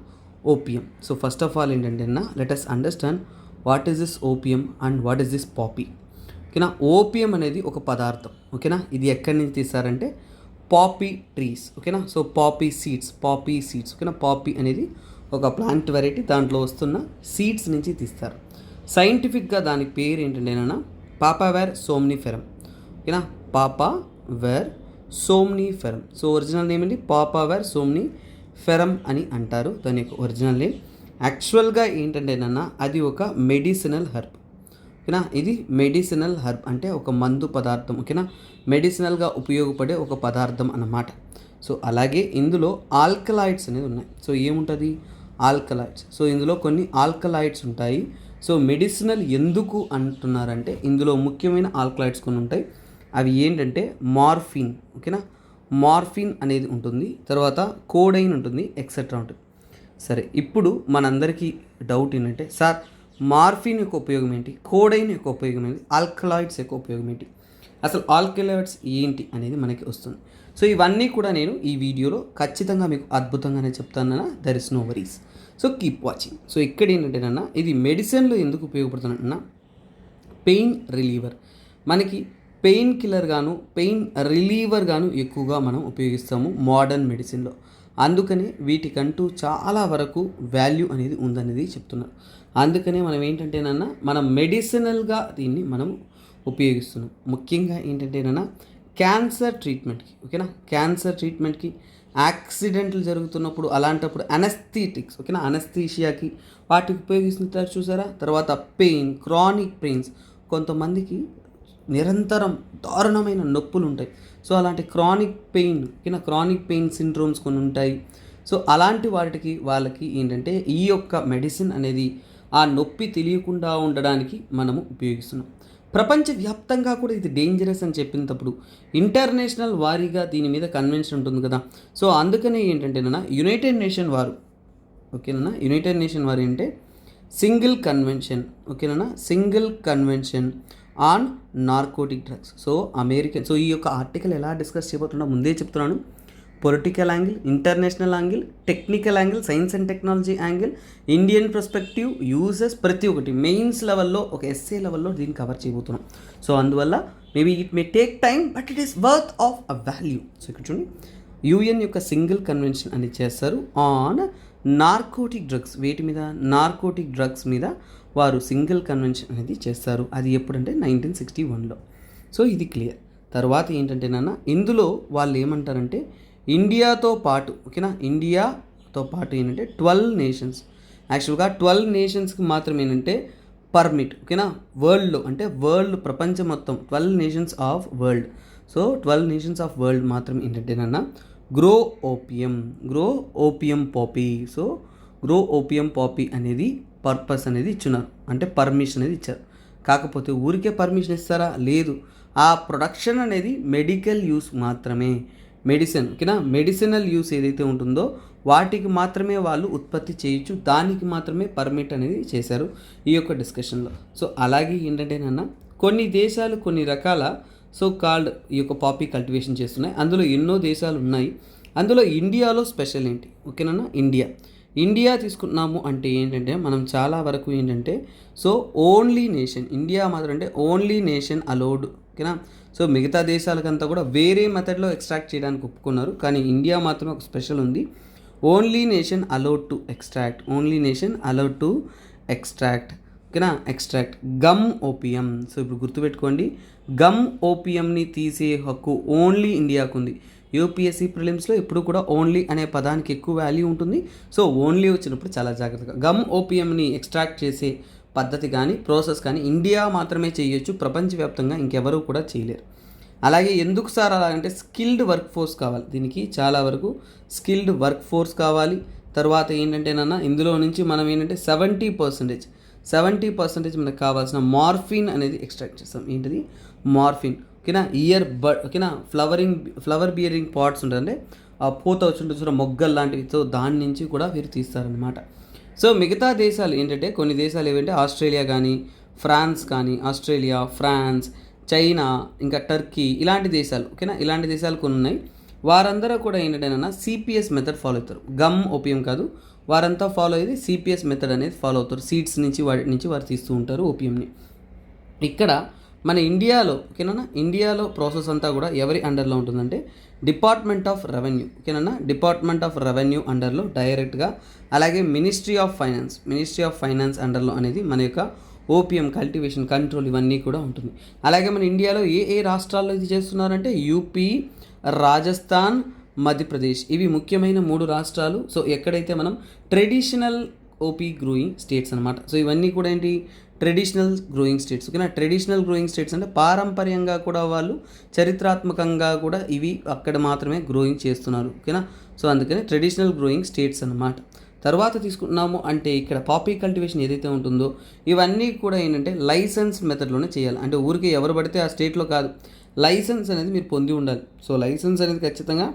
Opium. So first of all ఏంటంటే let us understand what is this opium and what is this poppy, ఓకేనా. ఓపియం అనేది ఒక పదార్థం, ఓకేనా. ఇది ఎక్కడి నుంచి తీస్తారంటే పాపీ ట్రీస్, ఓకేనా. సో పాపీ సీడ్స్, ఓకేనా. పాపీ అనేది ఒక ప్లాంట్ వెరైటీ, దాంట్లో వస్తున్న సీడ్స్ నుంచి తీస్తారు. సైంటిఫిక్గా దాని పేరు ఏంటంటేనా పాపావేర్ సోమ్నిఫెరమ్, ఓకేనా. పాపావేర్ సోమ్నిఫెరమ్. సో ఒరిజినల్ నేమ్ ఏంటి, పాపావేర్ సోమ్నిఫెరమ్ అని అంటారు దాని యొక్క ఒరిజినల్ నేమ్. యాక్చువల్గా ఏంటంటేనన్నా అది ఒక మెడిసినల్ హర్బ్, ఓకేనా. ఇది మెడిసినల్ హర్బ్ అంటే ఒక మందు పదార్థం, ఓకేనా. మెడిసినల్గా ఉపయోగపడే ఒక పదార్థం అన్నమాట. సో అలాగే ఇందులో ఆల్కలాయిడ్స్ అనేది ఉన్నాయి. సో ఏముంటుంది ఆల్కలాయిడ్స్, సో ఇందులో కొన్ని ఆల్కలాయిడ్స్ ఉంటాయి. సో మెడిసినల్ ఎందుకు అంటున్నారంటే ఇందులో ముఖ్యమైన ఆల్కలాయిడ్స్ కొన్ని ఉంటాయి. అవి ఏంటంటే మార్ఫిన్, ఓకేనా. మార్ఫిన్ అనేది ఉంటుంది, తర్వాత కోడైన్ ఉంటుంది, ఎక్సెట్రా ఉంటుంది. సరే, ఇప్పుడు మనందరికీ డౌట్ ఏంటంటే సార్ మార్ఫిన్ యొక్క ఉపయోగం ఏంటి, కోడైన్ యొక్క ఉపయోగం ఏంటి, ఆల్కలాయిడ్స్ యొక్క ఉపయోగం ఏంటి, అసలు ఆల్కలాయిడ్స్ ఏంటి అనేది మనకి వస్తుంది. సో ఇవన్నీ కూడా నేను ఈ వీడియోలో ఖచ్చితంగా మీకు అద్భుతంగానే చెప్తానన్నా, there is no worries. So keep watching. So ఇక్కడ ఏంటంటేనన్నా ఇది మెడిసిన్లో ఎందుకు ఉపయోగపడుతుందన్నా, పెయిన్ రిలీవర్, మనకి పెయిన్ కిల్లర్ గాను పెయిన్ రిలీవర్ గాను ఎక్కువగా మనం ఉపయోగిస్తాము మోడర్న్ మెడిసిన్లో. అందుకనే వీటికంటూ చాలా వరకు వాల్యూ అనేది ఉందనేది చెప్తున్నారు. అందుకనే మనం ఏంటంటేనన్నా మనం మెడిసినల్గా దీన్ని మనం ఉపయోగిస్తున్నాం. ముఖ్యంగా ఏంటంటేనన్నా క్యాన్సర్ ట్రీట్మెంట్కి, ఓకేనా, క్యాన్సర్ ట్రీట్మెంట్కి, యాక్సిడెంట్లు జరుగుతున్నప్పుడు అలాంటప్పుడు అనస్థీటిక్స్, ఓకేనా, అనస్థీషియాకి వాటికి ఉపయోగిస్తుంటారు చూసారా. తర్వాత పెయిన్, క్రానిక్ పెయిన్స్, కొంతమందికి నిరంతరం దారుణమైన నొప్పులు ఉంటాయి. సో అలాంటి క్రానిక్ పెయిన్, ఓకేనా, క్రానిక్ పెయిన్ సిండ్రోమ్స్ కొన్ని ఉంటాయి. సో అలాంటి వాళ్ళకి ఏంటంటే ఈ యొక్క మెడిసిన్ అనేది ఆ నొప్పి తెలియకుండా ఉండడానికి మనము ఉపయోగిస్తున్నాం. ప్రపంచవ్యాప్తంగా కూడా ఇది డేంజరస్ అని చెప్పినప్పుడు ఇంటర్నేషనల్ వారీగా దీని మీద కన్వెన్షన్ ఉంటుంది కదా. సో అందుకనే ఏంటంటేనా యునైటెడ్ నేషన్ వారు, ఓకేనా, యునైటెడ్ నేషన్ వారు అంటే సింగిల్ కన్వెన్షన్, ఓకేనా, single convention on narcotic drugs. So American, so ఈ యొక్క ఆర్టికల్ ఎలా డిస్కస్ చేయబోతున్నా ముందే చెప్తున్నాను. Political angle, international angle, technical angle, science and technology angle, Indian perspective, uses, ప్రతి ఒక్కటి మెయిన్స్ లెవెల్లో ఒక ఎస్ఏ లెవెల్లో దీన్ని కవర్ చేయబోతున్నాం. సో అందువల్ల maybe it may take time but it is worth of a value. So ఇక్కడ చూడండి, యుఎన్ యొక్క సింగిల్ కన్వెన్షన్ అనేది చేస్తారు ఆన్ నార్కోటిక్ డ్రగ్స్. వేటి మీద, నార్కోటిక్ డ్రగ్స్ మీద వారు సింగిల్ కన్వెన్షన్ అనేది చేస్తారు. అది ఎప్పుడంటే 1961లో. సో ఇది క్లియర్. తర్వాత ఏంటంటే నాన్న ఇందులో వాళ్ళు ఏమంటారంటే ఇండియాతో పాటు, ఓకేనా, ఇండియాతో పాటు ఏంటంటే 12 నేషన్స్, యాక్చువల్గా 12 నేషన్స్కి మాత్రం ఏంటంటే పర్మిట్, ఓకేనా, వరల్డ్లో అంటే వరల్డ్ ప్రపంచం మొత్తం 12 nations of world. So 12 nations of world మాత్రం ఏంటంటే నాన్న grow opium poppy. So grow opium poppy అనేది పర్పస్ అనేది ఇచ్చున్నారు, అంటే పర్మిషన్ అనేది ఇచ్చారు. కాకపోతే ఊరికే పర్మిషన్ ఇస్తారా, లేదు, ఆ ప్రొడక్షన్ అనేది మెడికల్ యూస్ మాత్రమే, మెడిసిన్, ఓకేనా, మెడిసినల్ యూస్ ఏదైతే ఉంటుందో వాటికి మాత్రమే వాళ్ళు ఉత్పత్తి చేయొచ్చు, దానికి మాత్రమే పర్మిట్ అనేది చేశారు ఈ యొక్క డిస్కషన్లో. సో అలాగే ఏంటంటే నాన్న కొన్ని దేశాలు కొన్ని రకాల సో కాల్డ్ ఈ యొక్క పాపీ కల్టివేషన్ చేస్తున్నాయి. అందులో ఎన్నో దేశాలు ఉన్నాయి. అందులో ఇండియాలో స్పెషల్ ఏంటి, ఓకేనా, ఇండియా తీసుకున్నాము అంటే ఏంటంటే మనం చాలా వరకు ఏంటంటే సో ఓన్లీ నేషన్, ఇండియా మాత్రం అంటే ఓన్లీ నేషన్ అలౌడ్, ఓకేనా. సో మిగతా దేశాలకంతా కూడా వేరే మెథడ్లో ఎక్స్ట్రాక్ట్ చేయడానికి ఒప్పుకున్నారు, కానీ ఇండియా మాత్రం ఒక స్పెషల్ ఉంది. Only nation allowed to extract, ఓకేనా, ఎక్స్ట్రాక్ట్ గమ్ ఓపియం. సో ఇప్పుడు గుర్తుపెట్టుకోండి, గమ్ ఓపియంని తీసే హక్కు ఓన్లీ ఇండియాకు ఉంది. యూపీఎస్సీ ప్రిలిమ్స్లో ఎప్పుడు కూడా ఓన్లీ అనే పదానికి ఎక్కువ వాల్యూ ఉంటుంది. సో ఓన్లీ వచ్చినప్పుడు చాలా జాగ్రత్తగా, గమ్ ఓపియంని ఎక్స్ట్రాక్ట్ చేసే పద్ధతి కానీ ప్రాసెస్ కానీ ఇండియా మాత్రమే చేయొచ్చు, ప్రపంచవ్యాప్తంగా ఇంకెవరూ కూడా చేయలేరు. అలాగే ఎందుకు సార్ అలా అంటే స్కిల్డ్ వర్క్ ఫోర్స్ కావాలి, దీనికి చాలా వరకు స్కిల్డ్ వర్క్ ఫోర్స్ కావాలి. తర్వాత ఏంటంటేనన్నా ఇందులో నుంచి మనం ఏంటంటే 70% మనకు కావాల్సిన మార్ఫిన్ అనేది ఎక్స్ట్రాక్ట్ చేస్తాం. ఏంటిది, మార్ఫిన్, ఓకేనా, ఇయర్ బడ్, ఓకేనా, ఫ్లవర్ బియరింగ్ పాట్స్ ఉంటుందంటే ఆ పూత వచ్చి చూడ మొగ్గలు లాంటివి, సో దాని నుంచి కూడా వీరు తీస్తారనమాట. సో మిగతా దేశాలు ఏంటంటే కొన్ని దేశాలు ఏవంటే ఆస్ట్రేలియా కానీ ఫ్రాన్స్ కానీ, ఆస్ట్రేలియా, ఫ్రాన్స్, చైనా, ఇంకా టర్కీ, ఇలాంటి దేశాలు, ఓకేనా, ఇలాంటి దేశాలు కొన్ని ఉన్నాయి. వారందరూ కూడా ఏంటంటేనన్నా సిపిఎస్ మెథడ్ ఫాలో అవుతారు, గమ్ ఓపియం కాదు, వారంతా ఫాలో అయ్యేది సిపిఎస్ మెథడ్ అనేది ఫాలో అవుతారు. సీడ్స్ నుంచి వాటి నుంచి వారు తీస్తూ ఉంటారు ఓపియంని. ఇక్కడ మన ఇండియాలో, ఓకేనా, ఇండియాలో ప్రాసెస్ అంతా కూడా ఎవరి అండర్లో ఉంటుందంటే డిపార్ట్మెంట్ ఆఫ్ రెవెన్యూ, ఓకేనా, డిపార్ట్మెంట్ ఆఫ్ రెవెన్యూ అండర్లో డైరెక్ట్గా, అలాగే మినిస్ట్రీ ఆఫ్ ఫైనాన్స్ అండర్లో అనేది మన యొక్క ఓపియం కల్టివేషన్ కంట్రోల్ ఇవన్నీ కూడా ఉంటుంది. అలాగే మన ఇండియాలో ఏ రాష్ట్రాల్లో ఇది చేస్తున్నారంటే యూపీ, రాజస్థాన్, మధ్యప్రదేశ్, ఇవి ముఖ్యమైన 3 రాష్ట్రాలు. సో ఎక్కడైతే మనం ట్రెడిషనల్ ఓపీ గ్రోయింగ్ స్టేట్స్ అనమాట. సో ఇవన్నీ కూడా ఏంటి, ట్రెడిషనల్ గ్రోయింగ్ స్టేట్స్, ఓకేనా. ట్రెడిషనల్ గ్రోయింగ్ స్టేట్స్ అంటే పారంపర్యంగా కూడా వాళ్ళు చరిత్రాత్మకంగా కూడా ఇవి అక్కడ మాత్రమే గ్రోయింగ్ చేస్తున్నారు, ఓకేనా. సో అందుకని ట్రెడిషనల్ గ్రోయింగ్ స్టేట్స్ అన్నమాట. తర్వాత తీసుకున్నాము అంటే ఇక్కడ పాపీ కల్టివేషన్ ఏదైతే ఉంటుందో ఇవన్నీ కూడా ఏంటంటే లైసెన్స్ మెథడ్లోనే చేయాలి. అంటే ఊరికి ఎవరు పడితే ఆ స్టేట్లో కాదు, లైసెన్స్ అనేది మీరు పొంది ఉండాలి. సో లైసెన్స్ అనేది ఖచ్చితంగా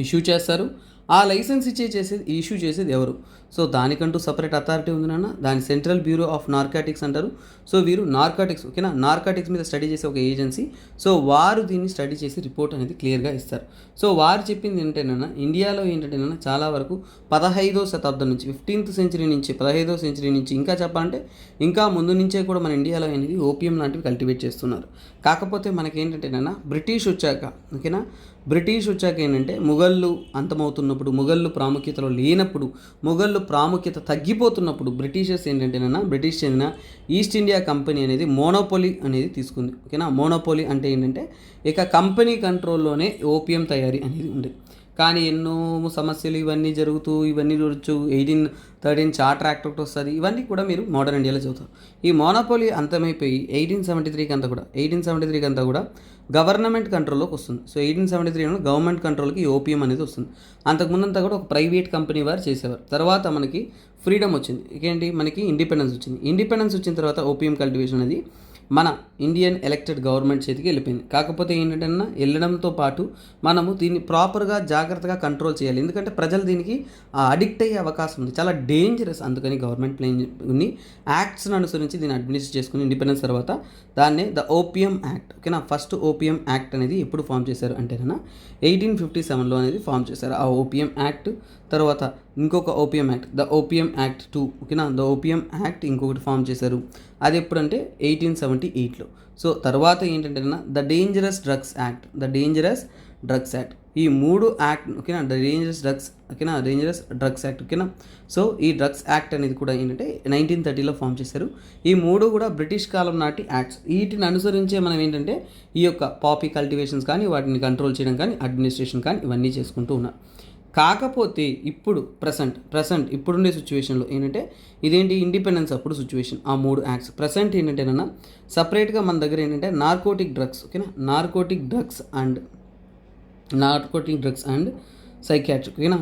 ఇష్యూ చేస్తారు. ఆ లైసెన్స్ ఇష్యూ చేసేది ఎవరు? సో దానికంటూ సపరేట్ అథారిటీ ఉంది నాన్న, దాని సెంట్రల్ బ్యూరో ఆఫ్ నార్కాటిక్స్ అంటారు. సో వీరు నార్కాటిక్స్, ఓకేనా, నార్కాటిక్స్ మీద స్టడీ చేసే ఒక ఏజెన్సీ. సో వారు దీన్ని స్టడీ చేసి రిపోర్ట్ అనేది క్లియర్గా ఇస్తారు. సో వారు చెప్పింది ఏంటంటేనన్నా, ఇండియాలో ఏంటంటేనన్నా చాలా వరకు 15వ శతాబ్దం నుంచి 15th సెంచరీ నుంచి 15వ సెంచరీ నుంచి ఇంకా చెప్పాలంటే ఇంకా ముందు నుంచే కూడా మన ఇండియాలో అనేది ఓపియం లాంటివి కల్టివేట్ చేస్తున్నారు. కాకపోతే మనకేంటంటేనన్నా బ్రిటిష్ వచ్చాక, ఓకేనా, బ్రిటిష్ వచ్చాక ఏంటంటే ముఘళ్ళు అంతమవుతున్నప్పుడు, ముఘళ్ళు ప్రాముఖ్యతలో లేనప్పుడు, ముఘళ్ళు ప్రాముఖ్యత తగ్గిపోతున్నప్పుడు బ్రిటిషర్స్ ఏంటంటేనన్నా బ్రిటిష్ చెందిన ఈస్ట్ ఇండియా కంపెనీ అనేది మోనోపోలీ అనేది తీసుకుంది. ఓకేనా, మోనోపోలీ అంటే ఏంటంటే ఇక కంపెనీ కంట్రోల్లోనే ఓపియం తయారీ అనేది ఉండేది. కానీ ఎన్నో సమస్యలు ఇవన్నీ జరుగుతూ ఇవన్నీ చూడొచ్చు. 1813 చార్టర్ యాక్ట్ ఒకటి వస్తుంది. ఇవన్నీ కూడా మీరు మోడర్న్ ఇండియాలో చదువుతారు. ఈ మోనోపోలీ అంతమైపోయి 1873 అంతా కూడా గవర్నమెంట్ కంట్రోల్లోకి వస్తుంది. సో 1873 గవర్నమెంట్ కంట్రోల్కి ఈ ఓపియం అనేది వస్తుంది. అంతకుముందంతా కూడా ఒక ప్రైవేట్ కంపెనీ వారు చేసేవారు. తర్వాత మనకి ఫ్రీడమ్ వచ్చింది, ఇంకేంటి మనకి ఇండిపెండెన్స్ వచ్చింది. ఇండిపెండెన్స్ వచ్చిన తర్వాత ఓపియం కల్టివేషన్ అనేది మన ఇండియన్ ఎలక్టెడ్ గవర్నమెంట్ చేతికి వెళ్ళిపోయింది. కాకపోతే ఏంటంటే వెళ్ళడంతో పాటు మనము దీన్ని ప్రాపర్గా జాగ్రత్తగా కంట్రోల్ చేయాలి. ఎందుకంటే ప్రజలు దీనికి అడిక్ట్ అయ్యే అవకాశం ఉంది, చాలా డేంజరస్. అందుకని గవర్నమెంట్ కొన్ని యాక్ట్స్ను అనుసరించి దీన్ని అడ్మినిస్టర్ చేసుకుని ఇండిపెండెన్స్ తర్వాత దాన్నే ద ఓపియం యాక్ట్, ఓకేనా, ఫస్ట్ ఓపియం యాక్ట్ అనేది ఎప్పుడు ఫామ్ చేశారు అంటే కన్నా 1857లో అనేది ఫామ్ చేశారు. ఆ ఓపియం యాక్ట్ తర్వాత ఇంకొక opium act, the opium act 2, ఓకేనా, ద ఓపియం యాక్ట్ ఇంకొకటి ఫామ్ చేశారు. అది ఎప్పుడంటే 1878లో. సో తర్వాత ఏంటంటే the dangerous drugs act, the dangerous drugs act, ఈ 3 యాక్ట్, ఓకేనా, డేంజరస్ డ్రగ్స్, ఓకేనా, డేంజరస్ డ్రగ్స్ యాక్ట్, ఓకేనా. సో ఈ డ్రగ్స్ యాక్ట్ అనేది కూడా ఏంటంటే 1930లో ఫామ్ చేశారు. ఈ 3 కూడా బ్రిటిష్ కాలం నాటి యాక్ట్స్. వీటిని అనుసరించే మనం ఏంటంటే ఈ యొక్క పాపీ కల్టివేషన్స్ కానీ వాటిని కంట్రోల్ చేయడం కానీ అడ్మినిస్ట్రేషన్ కానీ ఇవన్నీ చేసుకుంటూ ఉన్నారు. కాకపోతే ఇప్పుడు ప్రజెంట్ ఇప్పుడుండే సిచ్యువేషన్లో ఏంటంటే ఇదేంటి ఇండిపెండెన్స్ అప్పుడు సిచ్యువేషన్, ఆ 3 యాక్ట్స్ ప్రజెంట్ ఏంటంటేనన్నా సపరేట్గా మన దగ్గర ఏంటంటే నార్కోటిక్ డ్రగ్స్, ఓకేనా, నార్కోటిక్ డ్రగ్స్ అండ్ సైకియాట్రిక్, ఓకేనా,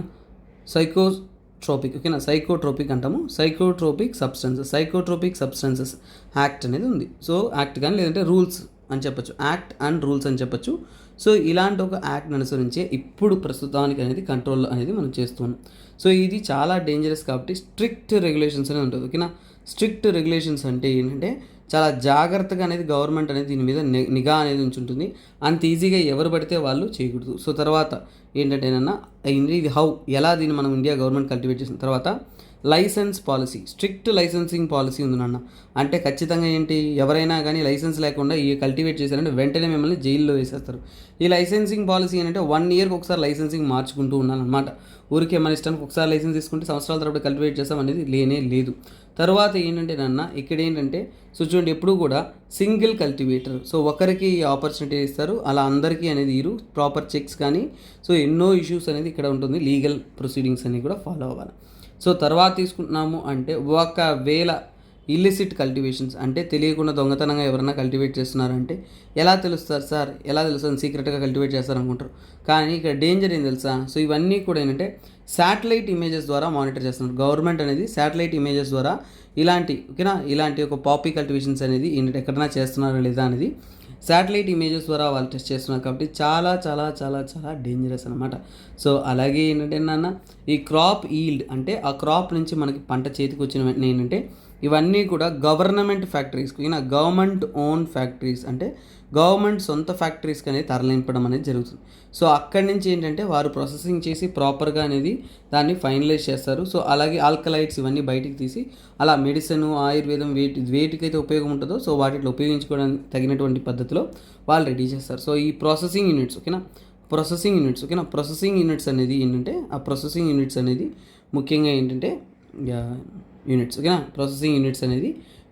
సైకోట్రోపిక్, ఓకేనా, సైకోట్రోపిక్ అంటాము, సైకోట్రోపిక్ సబ్స్టెన్సెస్ యాక్ట్ అనేది ఉంది. సో యాక్ట్ కానీ లేదంటే రూల్స్ అని చెప్పొచ్చు, యాక్ట్ అండ్ రూల్స్ అని చెప్పొచ్చు. సో ఇలాంటి ఒక యాక్ట్ని అనుసరించే ఇప్పుడు ప్రస్తుతానికి అనేది కంట్రోల్ అనేది మనం చేస్తున్నాం. సో ఇది చాలా డేంజరస్ కాబట్టి స్ట్రిక్ట్ రెగ్యులేషన్స్ అనేది ఉంటుంది, ఓకేనా. స్ట్రిక్ట్ రెగ్యులేషన్స్ అంటే ఏంటంటే చాలా జాగ్రత్తగా అనేది గవర్నమెంట్ అనేది దీని మీద నిఘా అనేది ఉంచుంటుంది. అంత ఈజీగా ఎవరు పడితే వాళ్ళు చేయకూడదు. సో తర్వాత ఏంటంటేనన్నా ఇది ఎలా దీన్ని మనం ఇండియా గవర్నమెంట్ కల్టివేట్ చేసిన తర్వాత licence policy, strict licensing policy ఉంది నాన్న. అంటే ఖచ్చితంగా ఏంటి, ఎవరైనా కానీ లైసెన్స్ లేకుండా ఈ కల్టివేట్ చేశారంటే వెంటనే మిమ్మల్ని జైల్లో వేసేస్తారు. ఈ లైసెన్సింగ్ పాలసీ ఏంటంటే 1 ఇయర్కి ఒకసారి లైసెన్సింగ్ మార్చుకుంటూ ఉండాలన్నమాట. ఊరికే మన ఇష్టానికి ఒకసారి లైసెన్స్ తీసుకుంటే సంవత్సరాల తరబడి కల్టివేట్ చేస్తాం అనేది లేదు. తర్వాత ఏంటంటే నాన్న ఇక్కడ ఏంటంటే సో చూడండి ఎప్పుడు కూడా సింగిల్ కల్టివేటర్, సో ఒకరికి ఆపర్చునిటీ ఇస్తారు, అలా అందరికీ అనేది ప్రాపర్ చెక్స్ కానీ సో ఎన్నో ఇష్యూస్ అనేది ఇక్కడ ఉంటుంది, లీగల్ ప్రొసీడింగ్స్ అనేవి కూడా ఫాలో అవ్వాలి. సో తర్వాత తీసుకుంటున్నాము అంటే ఒకవేళ ఇల్లిసిట్ కల్టివేషన్స్ అంటే తెలియకుండా దొంగతనంగా ఎవరైనా కల్టివేట్ చేస్తున్నారంటే ఎలా తెలుస్తారు సార్, ఎలా తెలుస్తుంది, సీక్రెట్గా కల్టివేట్ చేస్తారనుకుంటారు. కానీ ఇక్కడ డేంజర్ ఏం తెలుసా, సో ఇవన్నీ కూడా ఏంటంటే శాటిలైట్ ఇమేజెస్ ద్వారా మానిటర్ చేస్తున్నారు గవర్నమెంట్ అనేది. శాటిలైట్ ఇమేజెస్ ద్వారా ఇలాంటి ఒక పాపీ కల్టివేషన్స్ అనేది ఏంటంటే ఎక్కడైనా చేస్తున్నారా లేదా అనేది శాటిలైట్ ఇమేజెస్ ద్వారా వాళ్ళు టెస్ట్ చేస్తున్నారు. కాబట్టి చాలా చాలా చాలా చాలా డేంజరస్ అనమాట. సో అలాగే ఏంటంటే నాన్న ఈ క్రాప్ ఈల్డ్ అంటే ఆ క్రాప్ నుంచి మనకి పంట చేతికి వచ్చిన వెంటనే ఏంటంటే ఇవన్నీ కూడా government factories, government own factories అంటే గవర్నమెంట్ సొంత ఫ్యాక్టరీస్కి అనేది తరలింపడం అనేది జరుగుతుంది. సో అక్కడి నుంచి ఏంటంటే వారు ప్రాసెసింగ్ చేసి ప్రాపర్గా అనేది దాన్ని ఫైనలైజ్ చేస్తారు. సో అలాగే ఆల్కలైట్స్ ఇవన్నీ బయటికి తీసి అలా మెడిసిన్, ఆయుర్వేదం వేటికైతే ఉపయోగం ఉంటుందో సో వాటిలో ఉపయోగించుకోవడానికి తగినటువంటి పద్ధతిలో వాళ్ళు రెడీ చేస్తారు. సో ఈ ప్రాసెసింగ్ యూనిట్స్ అనేది ఏంటంటే ఆ ప్రాసెసింగ్ యూనిట్స్ అనేది ముఖ్యంగా ఏంటంటే ప్రాసెసింగ్ యూనిట్స్ అనేది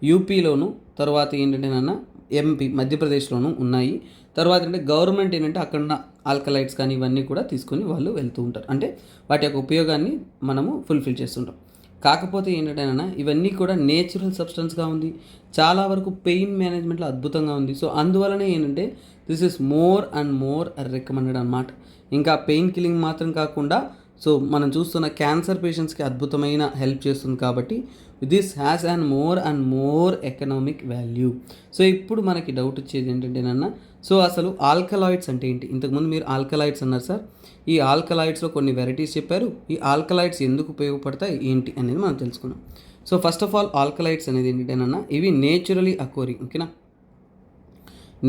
యూపీలోను, తర్వాత ఏంటంటే నాన్న ఎంపీ మధ్యప్రదేశ్లోనూ ఉన్నాయి. తర్వాత అంటే గవర్నమెంట్ ఏంటంటే అక్కడ ఆల్కలైట్స్ కానీ ఇవన్నీ కూడా తీసుకొని వాళ్ళు వెళ్తూ ఉంటారు, అంటే వాటి యొక్క ఉపయోగాన్ని మనము ఫుల్ఫిల్ చేస్తుంటాం. కాకపోతే ఏంటంటే ఇవన్నీ కూడా నేచురల్ సబ్స్టెన్స్గా ఉంది, చాలా వరకు పెయిన్ మేనేజ్మెంట్లో అద్భుతంగా ఉంది. సో అందువలనే ఏంటంటే this is more and more recommended అనమాట. ఇంకా పెయిన్ కిల్లింగ్ మాత్రం కాకుండా సో మనం చూస్తున్న క్యాన్సర్ పేషెంట్స్కి అద్భుతమైన హెల్ప్ చేస్తుంది కాబట్టి this has and more economic value. So ఇప్పుడు మనకి డౌట్ వచ్చేది ఏంటంటేనన్నా, సో అసలు ఆల్కలాయిడ్స్ అంటే ఏంటి? ఇంతకుముందు మీరు ఆల్కలాయిడ్స్ అన్నారు సార్, ఈ ఆల్కలాయిడ్స్లో కొన్ని వెరైటీస్ చెప్పారు. ఈ ఆల్కలాయిడ్స్ ఎందుకు ఉపయోగపడతాయి ఏంటి అనేది మనం తెలుసుకున్నాం. So first of all alkaloids అనేది ఏంటంటేనన్నా, ఇవి నేచురలీ అకోరింగ్, ఓకేనా,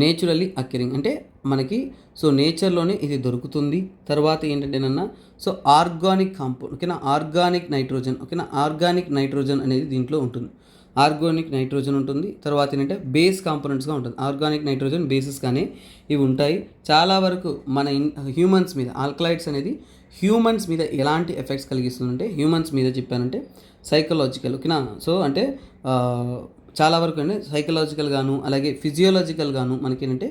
నేచురల్లీ అక్యూరింగ్ అంటే మనకి సో నేచర్లోనే ఇది దొరుకుతుంది. తర్వాత ఏంటంటేనన్నా, సో ఆర్గానిక్ కాంపౌండ్, ఓకేనా, ఆర్గానిక్ నైట్రోజన్, ఓకేనా, ఆర్గానిక్ నైట్రోజన్ అనేది దీంట్లో ఉంటుంది. ఆర్గానిక్ నైట్రోజన్ ఉంటుంది. తర్వాత ఏంటంటే బేస్ కాంపోనెంట్స్గా ఉంటుంది. ఆర్గానిక్ నైట్రోజన్ బేసెస్ కానీ ఇవి ఉంటాయి. చాలా వరకు మన హ్యూమన్స్ మీద ఆల్కలాయిడ్స్ అనేది హ్యూమన్స్ మీద ఎలాంటి ఎఫెక్ట్స్ కలిగిస్తుందంటే, హ్యూమన్స్ మీద చెప్పానంటే సైకలాజికల్, ఓకేనా, సో అంటే చాలా వరకు అంటే సైకలాజికల్ గాను అలాగే ఫిజియోలాజికల్ గాను మనకి ఏంటంటే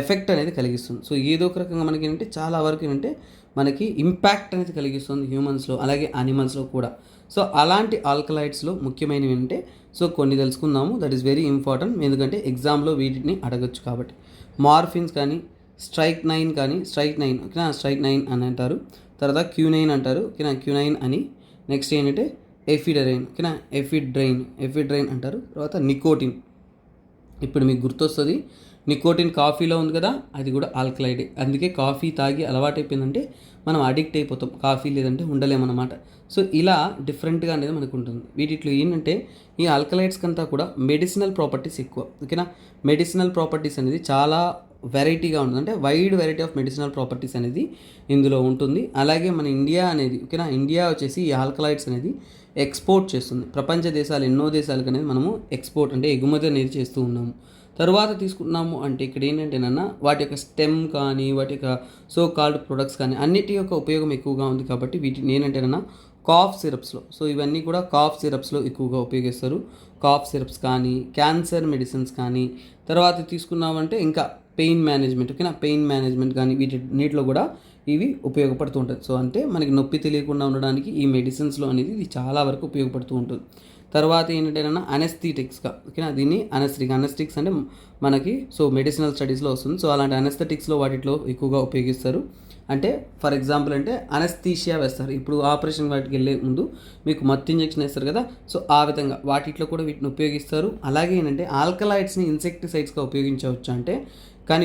ఎఫెక్ట్ అనేది కలిగిస్తుంది. సో ఏదో ఒక రకంగా మనకి ఏంటంటే చాలా వరకు ఏంటంటే మనకి ఇంపాక్ట్ అనేది కలిగిస్తుంది హ్యూమన్స్లో అలాగే యానిమల్స్లో కూడా. సో అలాంటి ఆల్కలాయిడ్స్లో ముఖ్యమైనవి ఏంటంటే సో కొన్ని తెలుసుకుందాము. దట్ ఈస్ వెరీ ఇంపార్టెంట్, ఎందుకంటే ఎగ్జామ్లో వీటిని అడగచ్చు కాబట్టి. మార్ఫిన్స్ కానీ స్ట్రైక్నైన్ ఓకేనా, స్ట్రైక్నైన్ అని అంటారు. తర్వాత క్యూనైన్ అంటారు, ఓకేనా, క్యూనైన్ అని. నెక్స్ట్ ఏంటంటే ఎఫిడ్రైన్, ఓకేనా, ఎఫిడ్రైన్ అంటారు. తర్వాత నికోటిన్, ఇప్పుడు మీకు గుర్తొస్తుంది నికోటిన్ కాఫీలో ఉంది కదా, అది కూడా ఆల్కలైడే. అందుకే కాఫీ తాగి అలవాటైపోయిందంటే మనం అడిక్ట్ అయిపోతాం, కాఫీ లేదంటే ఉండలేమన్నమాట. సో ఇలా డిఫరెంట్గా అనేది మనకు ఉంటుంది. వీటిలో ఏంటంటే ఈ ఆల్కలైడ్స్ కంతా కూడా మెడిసినల్ ప్రాపర్టీస్ ఎక్కువ, ఓకేనా, మెడిసినల్ ప్రాపర్టీస్ అనేది చాలా వెరైటీగా ఉంటుంది. అంటే wide variety of medicinal properties అనేది ఇందులో ఉంటుంది. అలాగే మన ఇండియా అనేది, ఓకేనా, ఇండియా వచ్చేసి ఈ ఆల్కలైడ్స్ అనేది ఎక్స్పోర్ట్ చేస్తుంది. ప్రపంచ దేశాలు ఎన్నో దేశాలకు అనేది మనము ఎక్స్పోర్ట్ అంటే ఎగుమతి అనేది చేస్తూ ఉన్నాము. తర్వాత తీసుకున్నాము అంటే ఇక్కడ ఏంటంటేనన్నా వాటి యొక్క స్టెమ్ కానీ వాటి యొక్క సో కాల్డ్ ప్రొడక్ట్స్ కానీ అన్నిటి యొక్క ఉపయోగం ఎక్కువగా ఉంది కాబట్టి వీటిని ఏంటంటేనన్నా కాఫ్ సిరప్స్లో, సో ఇవన్నీ కూడా కాఫ్ సిరప్స్లో ఎక్కువగా ఉపయోగిస్తారు. కాఫ్ సిరప్స్ కానీ క్యాన్సర్ మెడిసిన్స్ కానీ, తర్వాత తీసుకున్నామంటే ఇంకా పెయిన్ మేనేజ్మెంట్, ఓకేనా, పెయిన్ మేనేజ్మెంట్ కానీ వీటిలో కూడా ఇవి ఉపయోగపడుతూ ఉంటుంది. సో అంటే మనకి నొప్పి తెలియకుండా ఉండడానికి ఈ మెడిసిన్స్లో అనేది ఇది చాలా వరకు ఉపయోగపడుతూ ఉంటుంది. తర్వాత ఏంటంటేనన్నా అనెస్థెటిక్స్గా, ఓకేనా, దీన్ని అనెస్థెటిక్స్ అంటే మనకి సో మెడిసినల్ స్టడీస్లో వస్తుంది. సో అలాంటి అనెస్థెటిక్స్లో వాటిలో ఎక్కువగా ఉపయోగిస్తారు. అంటే ఫర్ ఎగ్జాంపుల్ అంటే అనెస్థీషియా వేస్తారు. ఇప్పుడు ఆపరేషన్ వాటికి వెళ్ళే ముందు మీకు మత్తు ఇంజెక్షన్ వేస్తారు కదా, సో ఆ విధంగా వాటిలో కూడా వీటిని ఉపయోగిస్తారు. అలాగే ఏంటంటే ఆల్కలాయిడ్స్ని ఇన్సెక్టిసైడ్స్గా ఉపయోగించవచ్చు అంటే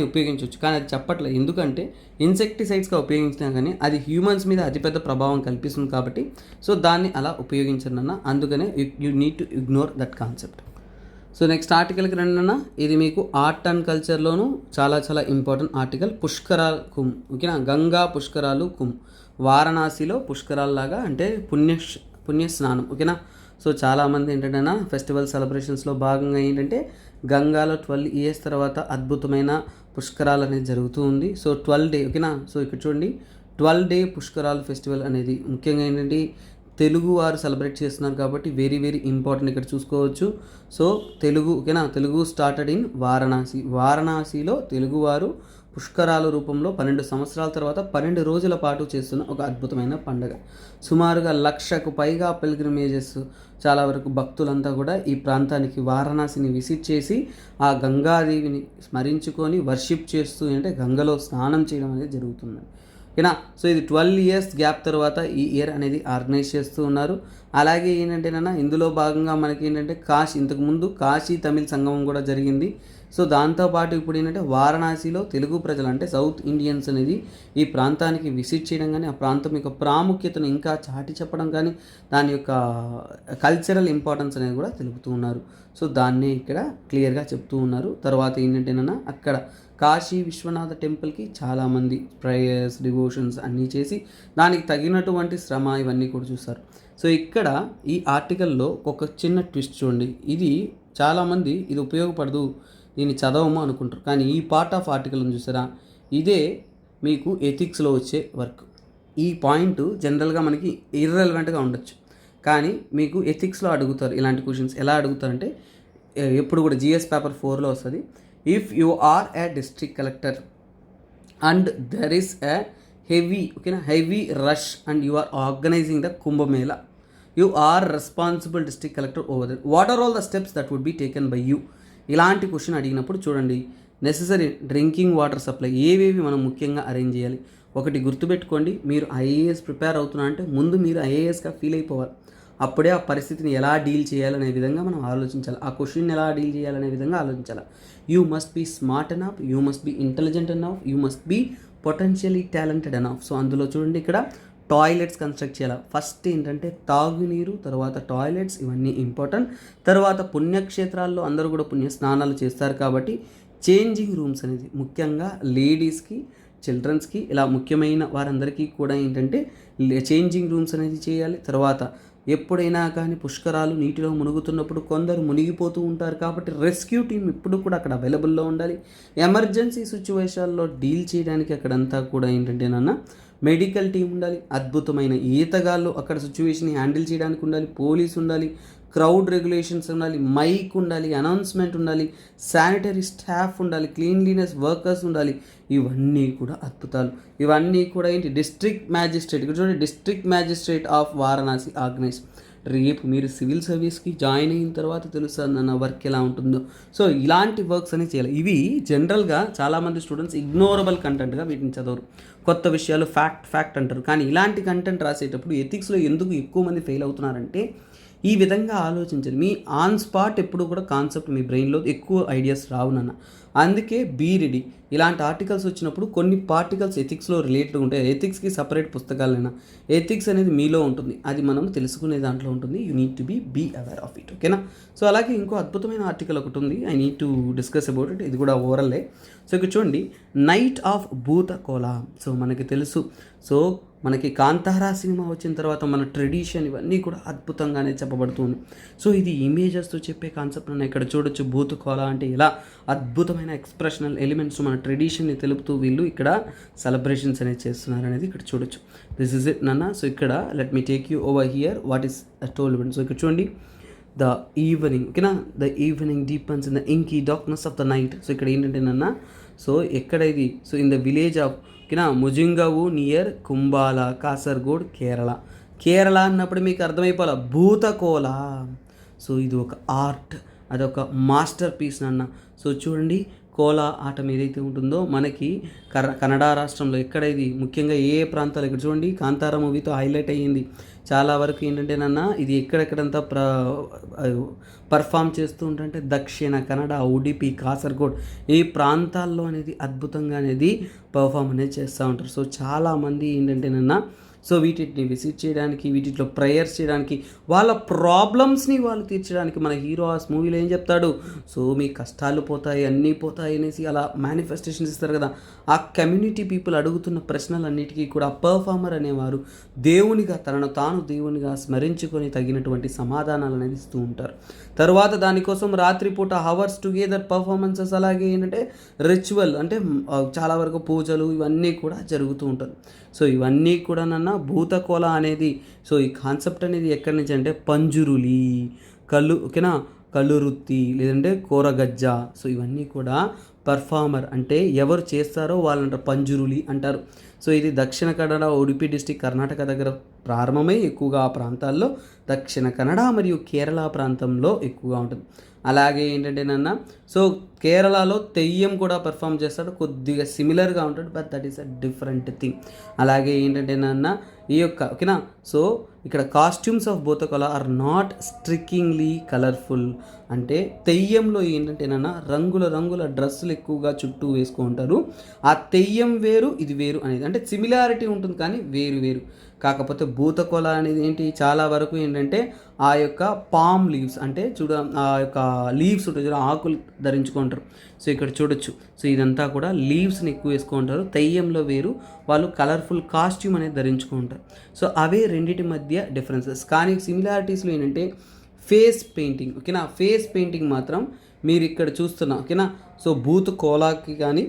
ఉపయోగించవచ్చు, కానీ అది చెప్పట్లేదు. ఎందుకంటే ఇన్సెక్టిసైడ్స్గా ఉపయోగించినా కానీ అది హ్యూమన్స్ మీద అతిపెద్ద ప్రభావం కల్పిస్తుంది కాబట్టి సో దాన్ని అలా ఉపయోగించనన్నా, అందుకనే you need to ignore that concept. So next ఆర్టికల్కి రండి. ఇది మీకు ఆర్ట్ అండ్ కల్చర్లోనూ చాలా చాలా ఇంపార్టెంట్ ఆర్టికల్. పుష్కరాల్ కుంభ్, ఓకేనా, గంగా పుష్కరాలు కుంభ్, వారణాసిలో పుష్కరాల్లాగా అంటే పుణ్య స్నానం, ఓకేనా. సో చాలామంది ఏంటంటే ఫెస్టివల్ సెలబ్రేషన్స్లో భాగంగా ఏంటంటే గంగాలో 12 years తర్వాత అద్భుతమైన పుష్కరాలు అనేది జరుగుతూ ఉంది. సో 12 day, ఓకేనా. సో ఇక్కడ చూడండి 12 day పుష్కరాలు ఫెస్టివల్ అనేది ముఖ్యంగా ఏంటంటే తెలుగు వారు సెలబ్రేట్ చేస్తున్నారు కాబట్టి వెరీ వెరీ ఇంపార్టెంట్ ఇక్కడ చూసుకోవచ్చు. సో తెలుగు, ఓకేనా, తెలుగు స్టార్టెడ్ ఇన్ వారణాసిలో తెలుగువారు పుష్కరాల రూపంలో 12 సంవత్సరాల తర్వాత 12 రోజుల పాటు చేస్తున్న ఒక అద్భుతమైన పండుగ. సుమారుగా 1,00,000కు పైగా పిల్గ్రిమేజెస్, చాలా వరకు భక్తులంతా కూడా ఈ ప్రాంతానికి వారణాసిని విజిట్ చేసి ఆ గంగాదేవిని స్మరించుకొని వర్షిప్ చేస్తూ అంటే గంగలో స్నానం చేయడం అనేది జరుగుతుంది, ఓకేనా. సో ఇది 12 years గ్యాప్ తర్వాత ఈ ఇయర్ అనేది ఆర్గనైజ్ చేస్తూ ఉన్నారు. అలాగే ఏంటంటేనన్నా ఇందులో భాగంగా మనకి ఏంటంటే ఇంతకుముందు కాశీ తమిళ్ సంగమం కూడా జరిగింది. సో దాంతోపాటు ఇప్పుడు ఏంటంటే వారణాసిలో తెలుగు ప్రజలు అంటే సౌత్ ఇండియన్స్ అనేది ఈ ప్రాంతానికి విజిట్ చేయడం కానీ ఆ ప్రాంతం యొక్క ప్రాముఖ్యతను ఇంకా చాటి చెప్పడం కానీ దాని యొక్క కల్చరల్ ఇంపార్టెన్స్ అనేది కూడా తెలుపుతూ ఉన్నారు. సో దాన్నే ఇక్కడ క్లియర్గా చెప్తూ ఉన్నారు. తర్వాత ఏంటంటేనన్నా అక్కడ కాశీ విశ్వనాథ టెంపుల్కి చాలామంది ప్రేయర్స్ డివోషన్స్ అన్నీ చేసి దానికి తగినటువంటి శ్రమ ఇవన్నీ కూడా చూస్తారు. సో ఇక్కడ ఈ ఆర్టికల్లో ఒక చిన్న ట్విస్ట్ చూడండి. ఇది చాలామంది ఇది ఉపయోగపడదు దీన్ని చదవము అనుకుంటారు, కానీ ఈ పార్ట్ ఆఫ్ ఆర్టికల్ని చూసారా, ఇదే మీకు ఎథిక్స్లో వచ్చే వర్క్. ఈ పాయింట్ జనరల్గా మనకి ఇర్రెలవెంట్గా ఉండొచ్చు, కానీ మీకు ఎథిక్స్లో అడుగుతారు ఇలాంటి క్వశ్చన్స్. ఎలా అడుగుతారంటే ఎప్పుడు కూడా జిఎస్ పేపర్ 4లో వస్తుంది. If you are A district collector and there is a heavy rush and you are organising the Kumbh Mela, you are responsible district collector over that, what are all the steps that would be taken by you. ఇలాంటి question అడిగినప్పుడు చూడండి necessary drinking water supply ఏవేవి మనం ముఖ్యంగా arrange చేయాలి, ఒకటి గుర్తుపెట్టుకోండి, మీరు ఐఏఎస్ ప్రిపేర్ అవుతున్నా అంటే ముందు మీరు ఐఏఎస్గా ఫీల్ అయిపోవాలి. అప్పుడే ఆ పరిస్థితిని ఎలా డీల్ చేయాలనే విధంగా మనం ఆలోచించాలి, ఆ క్వశ్చన్ ఎలా డీల్ చేయాలనే విధంగా ఆలోచించాలి. You must be smart enough, you must be intelligent enough, you must be potentially talented enough. So అందులో చూడండి, ఇక్కడ టాయిలెట్స్ కన్స్ట్రక్ట్ చేయాలి. ఫస్ట్ ఏంటంటే తాగునీరు, తర్వాత టాయిలెట్స్, ఇవన్నీ ఇంపార్టెంట్. తర్వాత పుణ్యక్షేత్రాల్లో అందరూ కూడా పుణ్య స్నానాలు చేస్తారు కాబట్టి చేంజింగ్ రూమ్స్ అనేది ముఖ్యంగా లేడీస్కి, చిల్డ్రన్స్కి, ఇలా ముఖ్యమైన వారందరికీ కూడా ఏంటంటే చేంజింగ్ రూమ్స్ అనేది చేయాలి. తర్వాత ఎప్పుడైనా కానీ పుష్కరాలు నీటిలో మునుగుతున్నప్పుడు కొందరు మునిగిపోతూ ఉంటారు కాబట్టి రెస్క్యూ టీం ఎప్పుడు కూడా అక్కడ అవైలబుల్లో ఉండాలి. ఎమర్జెన్సీ సిచ్యువేషన్లో డీల్ చేయడానికి అక్కడంతా కూడా ఏంటంటే మెడికల్ టీం ఉండాలి, అద్భుతమైన ఈతగాళ్ళు అక్కడ సిచ్యువేషన్ హ్యాండిల్ చేయడానికి ఉండాలి, పోలీస్ ఉండాలి, క్రౌడ్ రెగ్యులేషన్స్ ఉండాలి, మైక్ ఉండాలి, అనౌన్స్మెంట్ ఉండాలి, శానిటరీ స్టాఫ్ ఉండాలి, క్లీన్లీనెస్ వర్కర్స్ ఉండాలి. ఇవన్నీ కూడా అద్భుతాలు. ఇవన్నీ కూడా ఏంటి, డిస్ట్రిక్ట్ మ్యాజిస్ట్రేట్, ఇక్కడ చూడండి, district magistrate of Varanasi organise. రేపు మీరు సివిల్ సర్వీస్కి జాయిన్ అయిన తర్వాత తెలుస్తుంది అన్న వర్క్ ఎలా ఉంటుందో. సో ఇలాంటి వర్క్స్ అని చేయాలి. ఇవి జనరల్గా చాలామంది స్టూడెంట్స్ ఇగ్నోరబుల్ కంటెంట్గా వీటిని చదవరు, కొత్త విషయాలు ఫ్యాక్ట్ అంటారు. కానీ ఇలాంటి కంటెంట్ రాసేటప్పుడు ఎథిక్స్లో ఎందుకు ఎక్కువ మంది ఫెయిల్ అవుతున్నారంటే ఈ విధంగా ఆలోచించండి. మీ ఆన్ స్పాట్ ఎప్పుడు కూడా కాన్సెప్ట్ మీ బ్రెయిన్లో ఎక్కువ ఐడియాస్ రావు నాన్న. అందుకే బీ రెడీ. ఇలాంటి ఆర్టికల్స్ వచ్చినప్పుడు కొన్ని పార్టికల్స్ ఎథిక్స్లో రిలేటెడ్ ఉంటాయి. ఎథిక్స్కి సపరేట్ పుస్తకాలైనా ఎథిక్స్ అనేది మీలో ఉంటుంది, అది మనం తెలుసుకునే దాంట్లో ఉంటుంది. You need to be aware of it, ఓకేనా. సో అలాగే ఇంకో అద్భుతమైన ఆర్టికల్ ఒకటి ఉంది, I need to discuss about it. ఇది కూడా ఓవరల్లే. సో ఇక్కడ చూడండి, నైట్ ఆఫ్ భూతకోలా. సో మనకి తెలుసు, సో మనకి కాంతారా సినిమా వచ్చిన తర్వాత మన ట్రెడిషన్ ఇవన్నీ కూడా అద్భుతంగానే చెప్పబడుతుంది. సో ఇది ఇమేజెస్తో చెప్పే కాన్సెప్ట్ అన్న ఇక్కడ చూడొచ్చు. భూతకోలా అంటే ఇలా అద్భుతమైన ఎక్స్ప్రెషనల్ ఎలిమెంట్స్ మన ట్రెడిషన్ని తెలుపుతూ వీళ్ళు ఇక్కడ సెలబ్రేషన్స్ అనేది చేస్తున్నారు అనేది ఇక్కడ చూడొచ్చు. దిస్ ఇస్ ఇట్ నాన్న. సో ఇక్కడ let me take you over here what is told. So ఇక్కడ చూడండి, ద ఈవినింగ్, ఓకేనా, the evening deepens in the inky darkness of the night. So ఇక్కడ ఏంటంటే నాన్న, సో ఎక్కడ ఇది, so in the village of, ఓకేనా, ముజింగవు నియర్ కుంబాల, కాసర్గోడ్, కేరళ అన్నప్పుడు మీకు అర్థమైపోవాలా భూతకోల. సో ఇది ఒక ఆర్ట్, అదొక మాస్టర్ పీస్ నాన్న. సో చూడండి, కోలా ఆటం ఏదైతే ఉంటుందో మనకి కన్నడ రాష్ట్రంలో ఎక్కడ ఇది ముఖ్యంగా ఏ ప్రాంతాలు, ఇక్కడ చూడండి కాంతారా మూవీతో హైలైట్ అయ్యింది. చాలా వరకు ఏంటంటే నాన్న ఇది ఎక్కడెక్కడంతా పర్ఫామ్ చేస్తూ ఉంటుంటే దక్షిణ కన్నడ, ఉడిపి, కాసర్గోడ్ ఈ ప్రాంతాల్లో అనేది అద్భుతంగా అనేది పర్ఫామ్ అనేది చేస్తూ ఉంటారు. సో చాలామంది ఏంటంటే నాన్న, సో వీటిని విజిట్ చేయడానికి, వీటిలో ప్రేయర్స్ చేయడానికి, వాళ్ళ ప్రాబ్లమ్స్ని వాళ్ళు తీర్చడానికి మన హీరో ఆ మూవీలో ఏం చెప్తాడు, సో మీ కష్టాలు పోతాయి, అన్నీ పోతాయి అనేసి అలా మేనిఫెస్టేషన్స్ ఇస్తారు కదా. ఆ కమ్యూనిటీ పీపుల్ అడుగుతున్న ప్రశ్నలన్నిటికీ కూడా పర్ఫార్మర్ అనేవారు దేవునిగా, తనను తాను దేవునిగా స్మరించుకొని తగినటువంటి సమాధానాలు అనేది ఇస్తూ ఉంటారు. తర్వాత దానికోసం రాత్రిపూట హవర్స్ టుగెదర్ పర్ఫార్మెన్సెస్, అలాగే ఏంటంటే రిచువల్ అంటే చాలా వరకు పూజలు ఇవన్నీ కూడా జరుగుతూ ఉంటుంది. సో ఇవన్నీ కూడా నన్న భూతకోల అనేది, సో ఈ కాన్సెప్ట్ అనేది ఎక్కడి నుంచి అంటే పంజురులి, కళ్ళు, ఓకేనా, కళ్ళురుత్తి, లేదంటే కూరగజ్జ. సో ఇవన్నీ కూడా పర్ఫార్మర్ అంటే ఎవరు చేస్తారో వాళ్ళంటారు పంజురులి అంటారు. సో ఇది దక్షిణ కన్నడ, ఉడిపి డిస్టిక్, కర్ణాటక దగ్గర ప్రారంభమై ఎక్కువగా ఆ ప్రాంతాల్లో దక్షిణ కన్నడ మరియు కేరళ ప్రాంతంలో ఎక్కువగా ఉంటుంది. అలాగే ఏంటంటే నాన్న, సో కేరళలో తెయ్యం కూడా పర్ఫామ్ చేస్తాడు, కొద్దిగా సిమిలర్గా ఉంటాడు, but that is a different thing. అలాగే ఏంటంటే నాన్న ఈ యొక్క, ఓకేనా, సో ఇక్కడ costumes of Bhuta Kola are not strikingly colourful. అంటే తెయ్యంలో ఏంటంటే నాన్న రంగుల డ్రెస్సులు ఎక్కువగా చుట్టూ వేసుకుంటారు. ఆ తెయ్యం వేరు, ఇది వేరు అనేది, అంటే సిమిలారిటీ ఉంటుంది కానీ వేరు. కాకపోతే భూతకోల అనేది ఏంటి, చాలా వరకు ఏంటంటే ఆ యొక్క పామ్ లీవ్స్, అంటే ఆ యొక్క లీవ్స్ ఉంటుంది చూడ, ఆకులు ధరించుకుంటారు. సో ఇక్కడ చూడొచ్చు, సో ఇదంతా కూడా లీవ్స్ని ఎక్కువ వేసుకుంటారు. తెయ్యంలో వేరు, వాళ్ళు కలర్ఫుల్ కాస్ట్యూమ్ అనేది ధరించుకుంటారు. సో అవే రెండింటి మధ్య డిఫరెన్సెస్. కానీ సిమిలారిటీస్లో ఏంటంటే ఫేస్ పెయింటింగ్, ఓకేనా, ఫేస్ పెయింటింగ్ మాత్రం మీరు ఇక్కడ చూస్తున్నా, ఓకేనా. సో భూతకోలాకి కానీ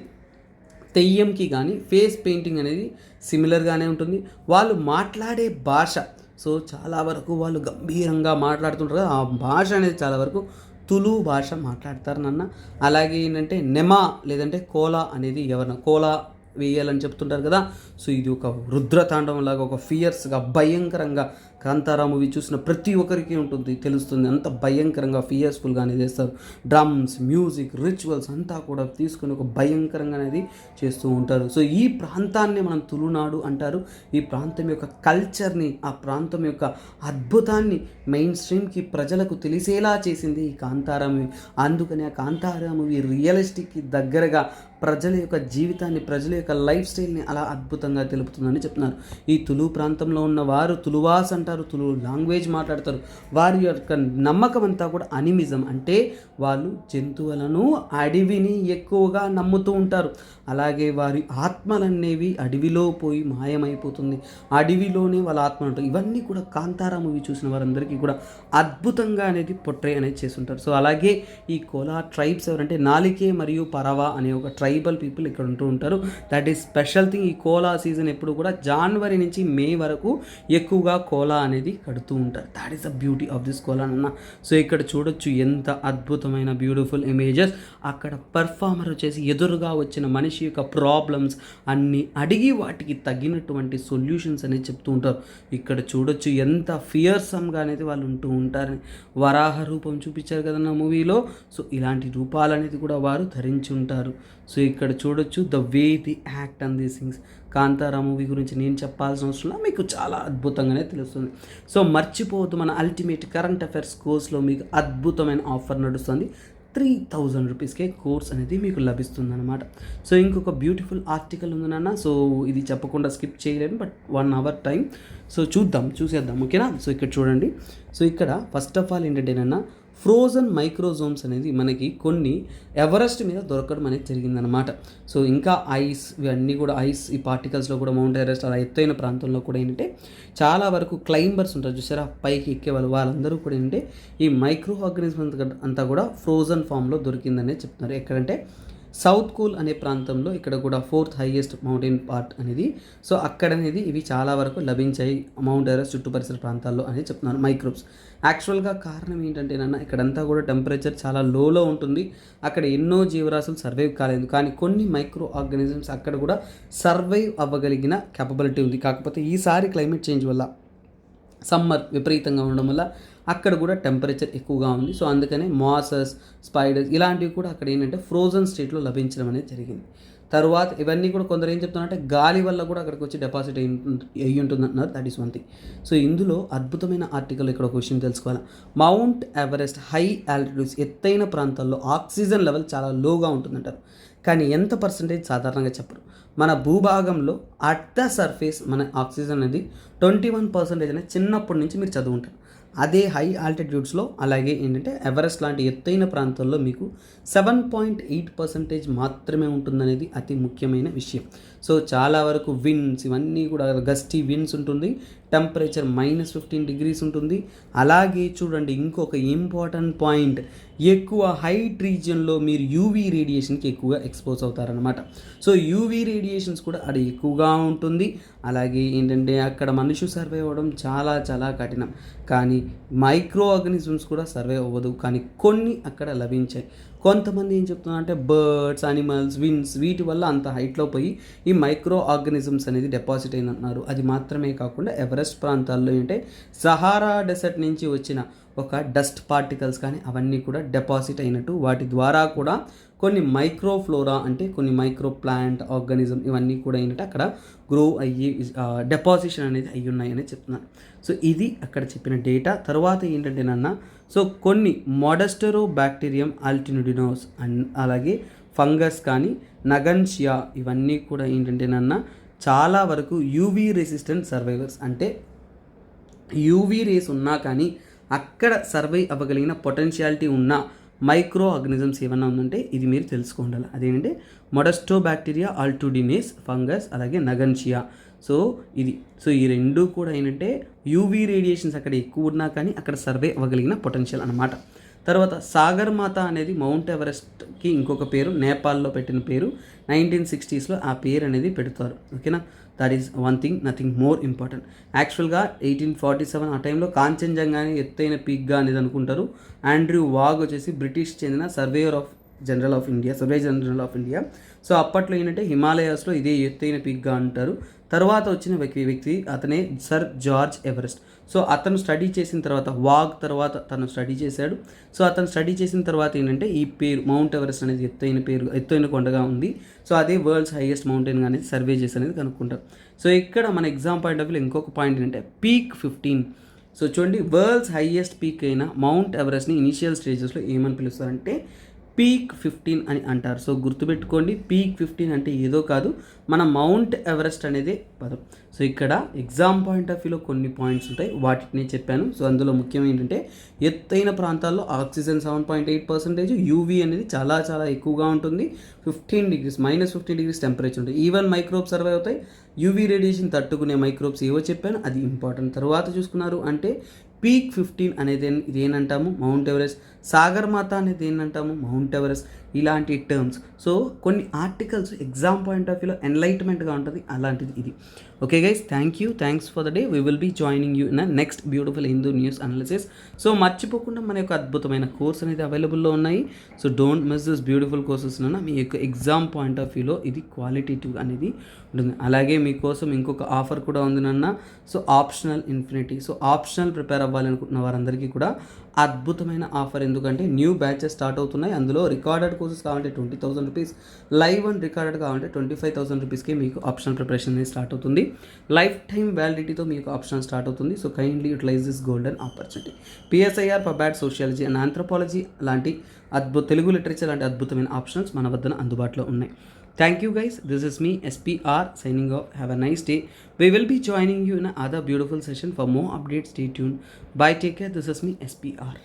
తెయ్యంకి కానీ ఫేస్ పెయింటింగ్ అనేది సిమిలర్గానే ఉంటుంది. వాళ్ళు మాట్లాడే భాష, సో చాలా వరకు వాళ్ళు గంభీరంగా మాట్లాడుతుంటారు. ఆ భాష అనేది చాలా వరకు తులు భాష మాట్లాడతారు నాన్న. అలాగే ఏంటంటే నెమా లేదంటే కోలా అనేది ఎవరన్నా కోలా వేయాలని చెప్తుంటారు కదా. సో ఇది ఒక రుద్రతాండవం లాగా, ఒక ఫియర్స్గా భయంకరంగా కాంతారా మూవీ చూసిన ప్రతి ఒక్కరికి ఉంటుంది, తెలుస్తుంది. అంత భయంకరంగా ఫియర్స్ఫుల్గానే చేస్తారు. డ్రమ్స్, మ్యూజిక్, రిచువల్స్ అంతా కూడా తీసుకొని ఒక భయంకరంగా అనేది చేస్తూ ఉంటారు. సో ఈ ప్రాంతాన్ని మనం తులునాడు అంటారు. ఈ ప్రాంతం యొక్క కల్చర్ని, ఆ ప్రాంతం యొక్క అద్భుతాన్ని మెయిన్ స్ట్రీమ్కి ప్రజలకు తెలిసేలా చేసింది ఈ కాంతారా మూవీ. అందుకని ఆ కాంతారా మూవీ రియలిస్టిక్కి దగ్గరగా ప్రజల యొక్క జీవితాన్ని, ప్రజల యొక్క లైఫ్ స్టైల్ని అలా అద్భుతంగా తెలుపుతుందని చెప్తున్నారు. ఈ తులు ప్రాంతంలో ఉన్న వారు తులువాస్ అంటారు, తులు లాంగ్వేజ్ మాట్లాడతారు. వారి యొక్క నమ్మకం అంతా కూడా అనిమిజం, అంటే వాళ్ళు జంతువులను, అడవిని ఎక్కువగా నమ్ముతూ ఉంటారు. అలాగే వారి ఆత్మలనేవి అడవిలో పోయి మాయమైపోతుంది, అడవిలోనే వాళ్ళ ఆత్మ ఉంటుంది. ఇవన్నీ కూడా కాంతారా మూవీ చూసిన వారందరికీ కూడా అద్భుతంగా అనేది పొట్రే అనేది చేస్తుంటారు. సో అలాగే ఈ కోలా ట్రైబ్స్ ఎవరంటే నాలికే మరియు పరవా అనే ఒక ట్రైబల్ పీపుల్ ఇక్కడ ఉంటూ ఉంటారు. That is special thing. ఈ కోలా సీజన్ ఎప్పుడు కూడా జనవరి నుంచి మే వరకు ఎక్కువగా కోలా అనేది కడుతూ ఉంటారు. That is the beauty of this కోలా అన్న. సో ఇక్కడ చూడొచ్చు ఎంత అద్భుతమైన బ్యూటిఫుల్ ఇమేజెస్. అక్కడ పర్ఫార్మర్ వచ్చేసి ఎదురుగా వచ్చిన మనిషి యొక్క ప్రాబ్లమ్స్ అన్నీ అడిగి వాటికి తగినటువంటి సొల్యూషన్స్ అనేది చెప్తూ ఉంటారు. ఇక్కడ చూడొచ్చు ఎంత ఫియర్సమ్గా అనేది వాళ్ళు ఉంటూ ఉంటారని. వరాహ రూపం చూపించారు కదన్న మూవీలో. సో ఇలాంటి రూపాలు అనేది కూడా వారు ధరించి ఉంటారు. సో ఇక్కడ చూడొచ్చు the way the act and these things. Kantara movie గురించి నేను చెప్పాల్సిన అవసరం మీకు చాలా అద్భుతంగానే తెలుస్తుంది. సో మర్చిపోవద్దు, మన అల్టిమేట్ కరెంట్ అఫైర్స్ కోర్స్లో మీకు అద్భుతమైన ఆఫర్ నడుస్తుంది. 3000 రూపీస్కే కోర్స్ అనేది మీకు లభిస్తుంది అనమాట. సో ఇంకొక బ్యూటిఫుల్ ఆర్టికల్ ఉంది నాన్న. సో ఇది చెప్పకుండా స్కిప్ చేయలేను, బట్ 1 అవర్ టైం. సో చూసేద్దాం, ఓకేనా. సో ఇక్కడ చూడండి. సో ఇక్కడ ఫస్ట్ ఆఫ్ ఆల్ ఏంటంటే నాన్న, ఫ్రోజన్ మైక్రోజోమ్స్ అనేది మనకి కొన్ని ఎవరెస్ట్ మీద దొరకడం అనేది జరిగిందనమాట. సో ఇంకా ఐస్, ఇవన్నీ కూడా ఐస్, ఈ పార్టికల్స్లో కూడా మౌంట్ ఎవరెస్ట్ అలా ఎత్తైన ప్రాంతంలో కూడా ఏంటంటే చాలా వరకు క్లైంబర్స్ ఉంటారు చూసారా, పైకి ఎక్కేవాళ్ళు, వాళ్ళందరూ కూడా ఏంటంటే ఈ మైక్రో ఆర్గానిజం అంతా కూడా ఫ్రోజన్ ఫామ్లో దొరికిందనే చెప్తున్నారు. ఎక్కడంటే సౌత్ కూల్ అనే ప్రాంతంలో, ఇక్కడ కూడా 4th హైయెస్ట్ మౌంటైన్ పార్ట్ అనేది. సో అక్కడ అనేది ఇవి చాలా వరకు లభించాయి మౌంట్ ఎవరెస్ట్ చుట్టూ పరిసర ప్రాంతాల్లో అనేది చెప్తున్నారు మైక్రోబ్స్. యాక్చువల్గా కారణం ఏంటంటే నాన్న, ఇక్కడంతా కూడా టెంపరేచర్ చాలా లోలో ఉంటుంది. అక్కడ ఎన్నో జీవరాశులు సర్వైవ్ కాలేదు, కానీ కొన్ని మైక్రో ఆర్గానిజమ్స్ అక్కడ కూడా సర్వైవ్ అవ్వగలిగిన క్యాపబిలిటీ ఉంది. కాకపోతే ఈసారి క్లైమేట్ చేంజ్ వల్ల, సమ్మర్ విపరీతంగా ఉండడం వల్ల అక్కడ కూడా టెంపరేచర్ ఎక్కువగా ఉంది. సో అందుకనే మాసస్, స్పైడర్స్ ఇలాంటివి కూడా అక్కడ ఏంటంటే ఫ్రోజన్ స్టేట్లో లభించడం అనేది జరిగింది. తర్వాత ఇవన్నీ కూడా కొందరు ఏం చెప్తున్నారంటే గాలి వల్ల కూడా అక్కడికి వచ్చి డిపాజిట్ అయ్యి ఉంటుంది అంటున్నారు. That is one thing. So ఇందులో అద్భుతమైన ఆర్టికల్ ఇక్కడ ఒక విషయం తెలుసుకోవాలి. మౌంట్ ఎవరెస్ట్ హై ఆల్టిట్యూడ్స్, ఎత్తైన ప్రాంతాల్లో ఆక్సిజన్ లెవెల్ చాలా లోగా ఉంటుందంటారు. కానీ ఎంత పర్సెంటేజ్ సాధారణంగా చెప్పరు. మన భూభాగంలో అట్ ద సర్ఫేస్ మన ఆక్సిజన్ అనేది 21% అనేది చిన్నప్పటి నుంచి మీరు చదువుంటారు. అదే హై ఆల్టిట్యూడ్స్లో, అలాగే ఏంటంటే ఎవరెస్ట్ లాంటి ఎత్తైన ప్రాంతాల్లో మీకు 7.8% మాత్రమే ఉంటుందనేది అతి ముఖ్యమైన విషయం. సో చాలా వరకు విండ్స్, ఇవన్నీ కూడా గస్టీ విండ్స్ ఉంటుంది, టెంపరేచర్ -15 degrees ఉంటుంది. అలాగే చూడండి ఇంకొక ఇంపార్టెంట్ పాయింట్, ఎక్కువ హైట్ రీజియన్లో మీరు యూవీ రేడియేషన్కి ఎక్కువగా ఎక్స్పోజ్ అవుతారనమాట. సో యూవీ రేడియేషన్స్ కూడా అది ఎక్కువగా ఉంటుంది. అలాగే ఏంటంటే అక్కడ మనిషి సర్వే అవ్వడం చాలా చాలా కఠినం. కానీ మైక్రో ఆర్గానిజమ్స్ కూడా సర్వే అవ్వదు, కానీ కొన్ని అక్కడ లభించాయి. కొంతమంది ఏం చెప్తున్నారు అంటే బర్డ్స్, అనిమల్స్, విన్స్ వీటి వల్ల అంత హైట్లో పోయి ఈ మైక్రో ఆర్గానిజమ్స్ అనేది డిపాజిట్ అయినంటున్నారు. అది మాత్రమే కాకుండా ఎవరెస్ట్ ప్రాంతాల్లో ఏంటంటే సహారా డెసర్ట్ నుంచి వచ్చిన ఒక డస్ట్ పార్టికల్స్ కానీ అవన్నీ కూడా డిపాజిట్ అయినట్టు, వాటి ద్వారా కూడా కొన్ని మైక్రోఫ్లోరా అంటే కొన్ని మైక్రో ప్లాంట్ ఆర్గానిజం ఇవన్నీ కూడా ఏంటంటే అక్కడ గ్రో అయ్యి డిపాజిషన్ అనేది అయ్యి ఉన్నాయని చెప్తున్నారు. సో ఇది అక్కడ చెప్పిన డేటా. తర్వాత ఏంటంటే నాన్న, సో కొన్ని మోడస్టెరో బ్యాక్టీరియం ఆల్టినుడినోస్ అండ్ అలాగే ఫంగస్ కానీ నగన్షియా ఇవన్నీ కూడా ఏంటంటే నాన్న చాలా వరకు యూవీ రెసిస్టెంట్ సర్వైవర్స్, అంటే యూవీ రేస్ ఉన్నా కానీ అక్కడ సర్వై అవ్వగలిగిన పొటెన్షియాలిటీ ఉన్న మైక్రో ఆర్గానిజమ్స్ ఏమన్నా ఉందంటే ఇది మీరు తెలుసుకోండాలి. అదేంటంటే మొడస్టో బ్యాక్టీరియా, ఆల్టుడినేస్, ఫంగస్, అలాగే నగన్షియా. సో ఈ రెండు కూడా ఏంటంటే యూవీ రేడియేషన్స్ అక్కడ ఎక్కువ ఉన్నా కానీ అక్కడ సర్వే అవ్వగలిగిన పొటెన్షియల్ అనమాట. తర్వాత సాగర్మాత అనేది మౌంట్ ఎవరెస్ట్కి ఇంకొక పేరు, నేపాల్లో పెట్టిన పేరు. 1960s ఆ పేరు అనేది పెడతారు, ఓకేనా. That is one thing, nothing more important. యాక్చువల్గా 1847 ఆ టైంలో కాంచన్జంగాని ఎత్తైన పీక్గా అనేది అనుకుంటారు. ఆండ్రూ వాగ్ వచ్చేసి బ్రిటిష్ చెందిన survey general of India. So అప్పట్లో ఏంటంటే హిమాలయాస్లో ఇదే ఎత్తైన పీక్గా అంటారు. తర్వాత వచ్చిన వ్యక్తి అతనే సర్ జార్జ్ ఎవరెస్ట్. సో అతను స్టడీ చేసిన తర్వాత వాగ్ తర్వాత తను స్టడీ చేశాడు. సో అతను స్టడీ చేసిన తర్వాత ఏంటంటే ఈ పేరు మౌంట్ ఎవరెస్ట్ అనేది ఎత్తైన కొండగా ఉంది. సో అదే వరల్డ్స్ హైయెస్ట్ మౌంటైన్ అనేది సర్వే చేసి అనేది కనుక్కుంటారు. సో ఇక్కడ మన ఎగ్జామ్ పాయింట్ ఆఫ్ వ్యూలో ఇంకొక పాయింట్ ఏంటంటే పీక్ 15. సో చూడండి, వరల్డ్స్ హైయెస్ట్ పీక్ అయిన మౌంట్ ఎవరెస్ట్ని ఇనిషియల్ స్టేజెస్లో ఏమని పిలుస్తారంటే పీక్ 15 అని అంటారు. సో గుర్తుపెట్టుకోండి, పీక్ 15 అంటే ఏదో కాదు, మన మౌంట్ ఎవరెస్ట్ అనేది పదం. సో ఇక్కడ ఎగ్జామ్ పాయింట్ ఆఫ్ వ్యూలో కొన్ని పాయింట్స్ ఉంటాయి, వాటిని చెప్పాను. సో అందులో ముఖ్యం ఏంటంటే ఎత్తైన ప్రాంతాల్లో ఆక్సిజన్ 7.8%, యూవీ అనేది చాలా చాలా ఎక్కువగా ఉంటుంది. -15 టెంపరేచర్ ఉంటుంది. ఈవెన్ మైక్రోబ్స్ సర్వే అవుతాయి. యూవీ రేడియేషన్ తట్టుకునే మైక్రోబ్స్ ఏవో చెప్పాను, అది ఇంపార్టెంట్. తర్వాత చూసుకున్నారు అంటే పీక్ 15 అనేది ఇదేనంటాము మౌంట్ ఎవరెస్ట్. సాగర్మాత అనేది ఏంటంటాము మౌంట్ ఎవరెస్ట్. ఇలాంటి టర్మ్స్. సో కొన్ని ఆర్టికల్స్ ఎగ్జామ్ పాయింట్ ఆఫ్ వ్యూలో ఎన్లైట్మెంట్గా ఉంటుంది, అలాంటిది ఇది. Okay guys, thanks for the day. We will be joining you in next beautiful Hindu news analysis. So మర్చిపోకుండా మన యొక్క అద్భుతమైన కోర్స్ అనేది అవైలబుల్లో ఉన్నాయి. So don't miss this beautiful courses. మీ యొక్క ఎగ్జామ్ పాయింట్ ఆఫ్ వ్యూలో ఇది క్వాలిటేటివ్ అనేది ఉంటుంది. అలాగే మీకోసం ఇంకొక ఆఫర్ కూడా ఉంది నాన్న. So optional infinity. So optional prepare అవ్వాలనుకుంటున్న వారందరికీ కూడా అద్భుతమైన ఆఫర్. ఎందుకంటే న్యూ బ్యాచెస్ స్టార్ట్ అవుతున్నాయి. అందులో రికార్డెడ్ కోర్సెస్ కావాలంటే 20,000 రూపీస్, లైవ్ అండ్ రికార్డెడ్ కావాలంటే 25,000 రూపీస్కి మీకు ఆప్షనల్ ప్రిపరేషన్ అనేది స్టార్ట్ అవుతుంది. లైఫ్ టైమ్ వ్యాలిడిటీతో మీకు ఆప్షన్ స్టార్ట్ అవుతుంది. So kindly utilise this golden opportunity. PSIR, pub ad, sociology and anthropology లాంటి తెలుగు లిటరేచర్ లాంటి అద్భుతమైన ఆప్షన్స్ మన వద్ద అందుబాటులో ఉన్నాయి. Thank you guys. This is me SPR signing off. Have a nice day. We will be joining you in another beautiful session. For more updates, stay tuned. Bye. Take care. This is me SPR.